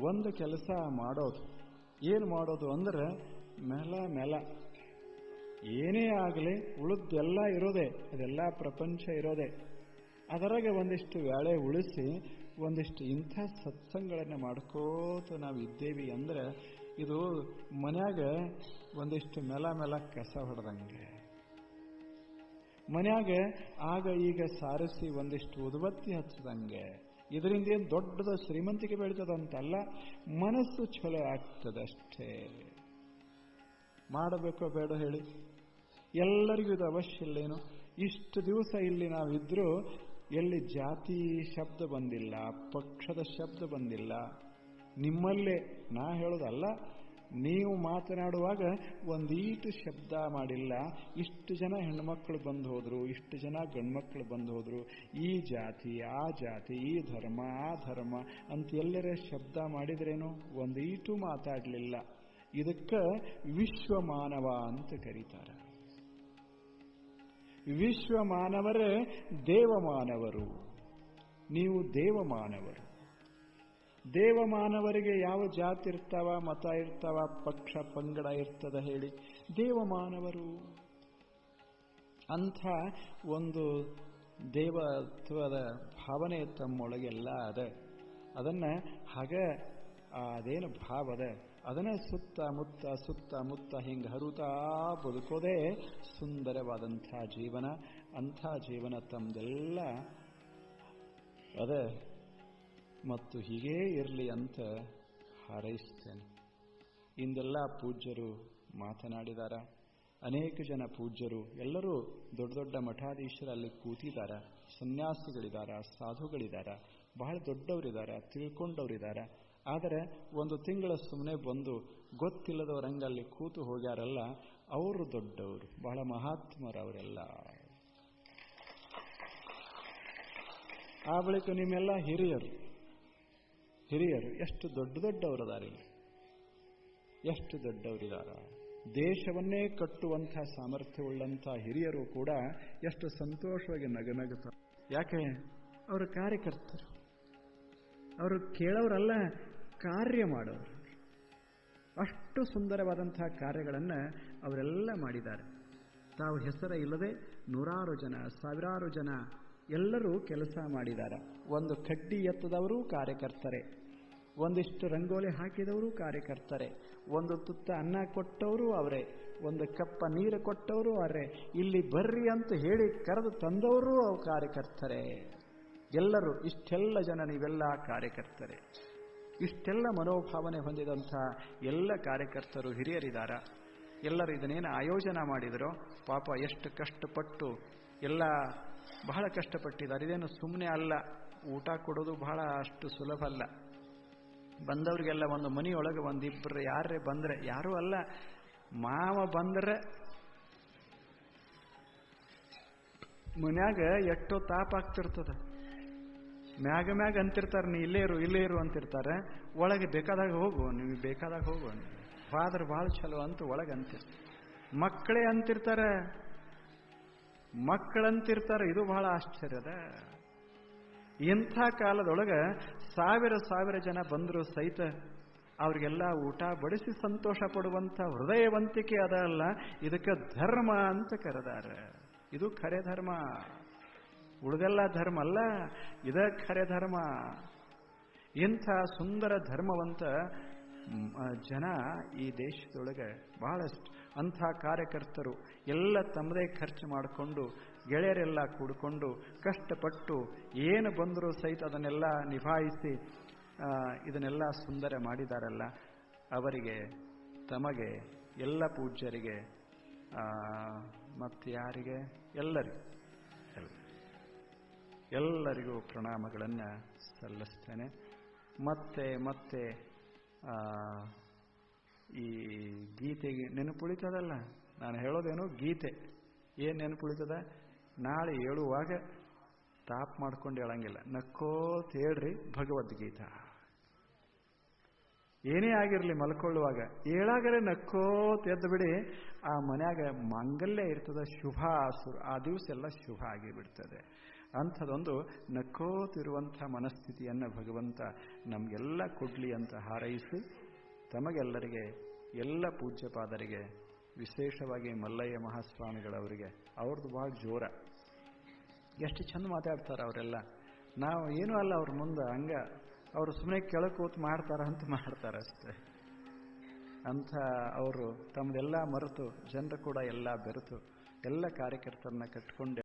ಒಂದು ಕೆಲಸ ಮಾಡೋದು, ಏನು ಮಾಡೋದು ಅಂದ್ರೆ ಮೆಲ ಏನೇ ಆಗಲಿ ಉಳಿದೆಲ್ಲ ಇರೋದೆ, ಅದೆಲ್ಲ ಪ್ರಪಂಚ ಇರೋದೆ. ಅದರಾಗೆ ಒಂದಿಷ್ಟು ವೇಳೆ ಉಳಿಸಿ ಒಂದಿಷ್ಟು ಇಂಥ ಸತ್ಸಂಗಗಳನ್ನು ಮಾಡ್ಕೋತ ನಾವು ಇದ್ದೇವಿ ಅಂದ್ರೆ ಇದು ಮನ್ಯಾಗ ಒಂದಿಷ್ಟು ಮೆಲ ಕಸ ಹೊಡೆದಂಗೆ, ಮನ್ಯಾಗ ಆಗ ಈಗ ಸಾರಿಸಿ ಒಂದಿಷ್ಟು ಉದುಬತ್ತಿ ಹಚ್ಚದಂಗೆ. ಇದರಿಂದ ಏನು ದೊಡ್ಡದ ಶ್ರೀಮಂತಿಕೆ ಬೆಳೀತದಂತಲ್ಲ, ಮನಸ್ಸು ಚಲೋ ಆಗ್ತದಷ್ಟೇ. ಮಾಡಬೇಕೋ ಬೇಡ ಹೇಳಿ? ಎಲ್ಲರಿಗೂ ಇದು ಅವಶ್ಯ ಇಲ್ಲೇನು? ಇಷ್ಟು ದಿವಸ ಇಲ್ಲಿ ನಾವಿದ್ರೂ ಎಲ್ಲಿ ಜಾತಿ ಶಬ್ದ ಬಂದಿಲ್ಲ, ಪಕ್ಷದ ಶಬ್ದ ಬಂದಿಲ್ಲ. ನಿಮ್ಮಲ್ಲೇ ನಾ ಹೇಳೋದಲ್ಲ, ನೀವು ಮಾತನಾಡುವಾಗ ಒಂದೀಟು ಶಬ್ದ ಮಾಡಿಲ್ಲ. ಇಷ್ಟು ಜನ ಹೆಣ್ಮಕ್ಳು ಬಂದು ಹೋದ್ರು, ಇಷ್ಟು ಜನ ಗಂಡ್ಮಕ್ಳು ಬಂದು ಹೋದ್ರು, ಈ ಜಾತಿ ಆ ಜಾತಿ, ಈ ಧರ್ಮ ಆ ಧರ್ಮ ಅಂತ ಎಲ್ಲರೇ ಶಬ್ದ ಮಾಡಿದ್ರೇನು? ಒಂದೀಟು ಮಾತಾಡಲಿಲ್ಲ. ಇದಕ್ಕೆ ವಿಶ್ವಮಾನವ ಅಂತ ಕರೀತಾರೆ. ವಿಶ್ವಮಾನವರೇ ದೇವಮಾನವರು. ನೀವು ದೇವಮಾನವರು. ದೇವಮಾನವರಿಗೆ ಯಾವ ಜಾತಿ ಇರ್ತಾವ, ಮತ ಇರ್ತಾವ, ಪಕ್ಷ ಪಂಗಡ ಇರ್ತದ ಹೇಳಿ? ದೇವಮಾನವರು. ಅಂಥ ಒಂದು ದೇವತ್ವದ ಭಾವನೆ ತಮ್ಮೊಳಗೆಲ್ಲ ಅದ. ಅದನ್ನು ಹಾಗೆ ಅದೇನು ಭಾವ ಅದ ಅದನ್ನ ಸುತ್ತಮುತ್ತ ಹಿಂಗೆ ಹರುತ್ತಾ ಬದುಕೋದೇ ಸುಂದರವಾದಂಥ ಜೀವನ. ಅಂಥ ಜೀವನ ತಮ್ಮದೆಲ್ಲ ಅದ. ಮತ್ತು ಹೀಗೇ ಇರಲಿ ಅಂತ ಹಾರೈಸ್ತೇನೆ. ಇಂದೆಲ್ಲ ಪೂಜ್ಯರು ಮಾತನಾಡಿದಾರ. ಅನೇಕ ಜನ ಪೂಜ್ಯರು ಎಲ್ಲರೂ ದೊಡ್ಡ ದೊಡ್ಡ ಮಠಾಧೀಶರಲ್ಲಿ ಕೂತಿದ್ದಾರೆ. ಸನ್ಯಾಸಿಗಳಿದ್ದಾರೆ, ಸಾಧುಗಳಿದ್ದಾರೆ, ಬಹಳ ದೊಡ್ಡವರಿದ್ದಾರೆ, ತಿಳ್ಕೊಂಡವರಿದ್ದಾರೆ. ಆದರೆ ಒಂದು ತಿಂಗಳ ಸುಮ್ಮನೆ ಬಂದು ಗೊತ್ತಿಲ್ಲದವರಂಗಲ್ಲಿ ಕೂತು ಹೋಗ್ಯಾರಲ್ಲ, ಅವರು ದೊಡ್ಡವರು, ಬಹಳ ಮಹಾತ್ಮರು ಅವರೆಲ್ಲ. ಆ ಬಳಿಕ ನಿಮ್ಮೆಲ್ಲ ಹಿರಿಯರು ಎಷ್ಟು ದೊಡ್ಡವರದಾರೆ, ಎಷ್ಟು ದೊಡ್ಡವರಿದಾರ. ದೇಶವನ್ನೇ ಕಟ್ಟುವಂಥ ಸಾಮರ್ಥ್ಯವುಳ್ಳಂಥ ಹಿರಿಯರು ಕೂಡ ಎಷ್ಟು ಸಂತೋಷವಾಗಿ ನಗನಗುತ್ತಾರೆ. ಯಾಕೆ? ಅವರು ಕಾರ್ಯಕರ್ತರು, ಅವರು ಕೇಳೋರಲ್ಲ, ಕಾರ್ಯ ಮಾಡೋರು. ಅಷ್ಟು ಸುಂದರವಾದಂಥ ಕಾರ್ಯಗಳನ್ನು ಅವರೆಲ್ಲ ಮಾಡಿದ್ದಾರೆ. ತಾವು ಹೆಸರೇ ಇಲ್ಲದೆ ನೂರಾರು ಜನ, ಸಾವಿರಾರು ಜನ ಎಲ್ಲರೂ ಕೆಲಸ ಮಾಡಿದ್ದಾರೆ. ಒಂದು ಕಡ್ಡಿ ಎತ್ತದವರು ಕಾರ್ಯಕರ್ತರೆ, ಒಂದಿಷ್ಟು ರಂಗೋಲಿ ಹಾಕಿದವರು ಕಾರ್ಯಕರ್ತರೆ, ಒಂದು ತುತ್ತ ಅನ್ನ ಕೊಟ್ಟವರು ಅವರೇ, ಒಂದು ಕಪ್ಪ ನೀರು ಕೊಟ್ಟವರು ಅವರೇ, ಇಲ್ಲಿ ಬರ್ರಿ ಅಂತ ಹೇಳಿ ಕರೆದು ತಂದವರು ಕಾರ್ಯಕರ್ತರೆ. ಎಲ್ಲರೂ, ಇಷ್ಟೆಲ್ಲ ಜನ ನೀವೆಲ್ಲ ಕಾರ್ಯಕರ್ತರೆ. ಇಷ್ಟೆಲ್ಲ ಮನೋಭಾವನೆ ಹೊಂದಿದಂಥ ಎಲ್ಲ ಕಾರ್ಯಕರ್ತರು ಹಿರಿಯರಿದಾರ. ಎಲ್ಲರೂ ಇದನ್ನೇನು ಆಯೋಜನೆ ಮಾಡಿದರೋ ಪಾಪ ಎಷ್ಟು ಕಷ್ಟಪಟ್ಟು, ಎಲ್ಲ ಬಹಳ ಕಷ್ಟಪಟ್ಟಿದ್ದಾರೆ. ಇದೇನು ಸುಮ್ಮನೆ ಅಲ್ಲ, ಊಟ ಕೊಡೋದು ಬಹಳ ಅಷ್ಟು ಸುಲಭ ಅಲ್ಲ. ಬಂದವ್ರಿಗೆಲ್ಲ ಒಂದು ಮನೆಯೊಳಗೆ ಒಂದಿಬ್ಬರು ಯಾರೇ ಬಂದರೆ, ಯಾರೂ ಅಲ್ಲ, ಮಾವ ಬಂದರೆ ಮನ್ಯಾಗ ಎಷ್ಟೋ ತಾಪಾಗ್ತಿರ್ತದ. ಮ್ಯಾಗ ಅಂತಿರ್ತಾರೆ, ನೀ ಇಲ್ಲೇ ಇರು ಅಂತಿರ್ತಾರೆ. ಒಳಗೆ ಬೇಕಾದಾಗ ಹೋಗು, ನೀವು ಬೇಕಾದಾಗ ಹೋಗು, ಫಾದರ್ ಭಾಳ ಚಲೋ ಅಂತ ಒಳಗೆ ಅಂತಿರ್ತಾರೆ. ಮಕ್ಕಳೇ ಅಂತಿರ್ತಾರೆ. ಇದು ಬಹಳ ಆಶ್ಚರ್ಯದ. ಇಂಥ ಕಾಲದೊಳಗೆ ಸಾವಿರ ಜನ ಬಂದರೂ ಸಹಿತ ಅವ್ರಿಗೆಲ್ಲ ಊಟ ಬಡಿಸಿ ಸಂತೋಷ ಪಡುವಂಥ ಹೃದಯವಂತಿಕೆ ಅದಲ್ಲ, ಇದಕ್ಕೆ ಧರ್ಮ ಅಂತ ಕರೆದಾರ. ಇದು ಖರೆ ಧರ್ಮ, ಉಳಿದೆಲ್ಲ ಧರ್ಮ ಅಲ್ಲ, ಇದೇ ಖರೆ ಧರ್ಮ. ಇಂಥ ಸುಂದರ ಧರ್ಮವಂತ ಜನ ಈ ದೇಶದೊಳಗೆ ಬಹಳಷ್ಟು. ಅಂಥ ಕಾರ್ಯಕರ್ತರು ಎಲ್ಲ ತಮ್ಮದೇ ಖರ್ಚು ಮಾಡಿಕೊಂಡು, ಗೆಳೆಯರೆಲ್ಲ ಕೂಡಿಕೊಂಡು ಕಷ್ಟಪಟ್ಟು ಏನು ಬಂದರೂ ಸಹಿತ ಅದನ್ನೆಲ್ಲ ನಿಭಾಯಿಸಿ ಇದನ್ನೆಲ್ಲ ಸುಂದರ ಮಾಡಿದಾರಲ್ಲ, ಅವರಿಗೆ, ತಮಗೆ, ಎಲ್ಲ ಪೂಜ್ಯರಿಗೆ ಮತ್ತು ಯಾರಿಗೆ, ಎಲ್ಲರಿಗೂ ಪ್ರಣಾಮಗಳನ್ನು ಸಲ್ಲಿಸ್ತೇನೆ. ಮತ್ತೆ ಈ ಗೀತೆಗೆ ನೆನಪುಳಿತದಲ್ಲ, ನಾನು ಹೇಳೋದೇನು ಗೀತೆ ಏನು ನೆನಪುಳಿತದ, ನಾಳೆ ಹೇಳುವಾಗ ತಾಪ್ ಮಾಡ್ಕೊಂಡು ಹೇಳಂಗಿಲ್ಲ, ನಕ್ಕೋತ ಹೇಳ್ರಿ ಭಗವದ್ಗೀತಾ. ಏನೇ ಆಗಿರಲಿ ಮಲ್ಕೊಳ್ಳುವಾಗ ಹೇಳಾಗರೆ ನಕ್ಕೋತ ಎದ್ದು ಬಿಡಿ. ಆ ಮನ್ಯಾಗ ಮಾಂಗಲ್ಯ ಇರ್ತದ, ಶುಭ ಆ ದಿವಸ ಎಲ್ಲ ಶುಭ ಆಗಿಬಿಡ್ತದೆ. ಅಂಥದ್ದೊಂದು ನಕ್ಕೋತಿರುವಂಥ ಮನಸ್ಥಿತಿಯನ್ನು ಭಗವಂತ ನಮಗೆಲ್ಲ ಕೊಡ್ಲಿ ಅಂತ ಹಾರೈಸಿ, ತಮಗೆಲ್ಲರಿಗೆ, ಎಲ್ಲ ಪೂಜ್ಯಪಾದರಿಗೆ, ವಿಶೇಷವಾಗಿ ಮಲ್ಲಯ್ಯ ಮಹಾಸ್ವಾಮಿಗಳವರಿಗೆ, ಅವ್ರದ್ದು ಭಾಳ ಜೋರ, ಎಷ್ಟು ಚಂದ ಮಾತಾಡ್ತಾರೆ ಅವರೆಲ್ಲ. ನಾವು ಏನೂ ಅಲ್ಲ ಅವ್ರ ಮುಂದೆ, ಹಂಗ ಅವರು ಸುಮ್ಮನೆ ಕೆಳಕೂತು ಮಾಡ್ತಾರೆ ಅಷ್ಟೇ. ಅಂಥ ಅವರು ತಮ್ಮದೆಲ್ಲ ಮರೆತು, ಜನರು ಕೂಡ ಎಲ್ಲ ಬೆರೆತು, ಎಲ್ಲ ಕಾರ್ಯಕರ್ತರನ್ನ ಕಟ್ಕೊಂಡು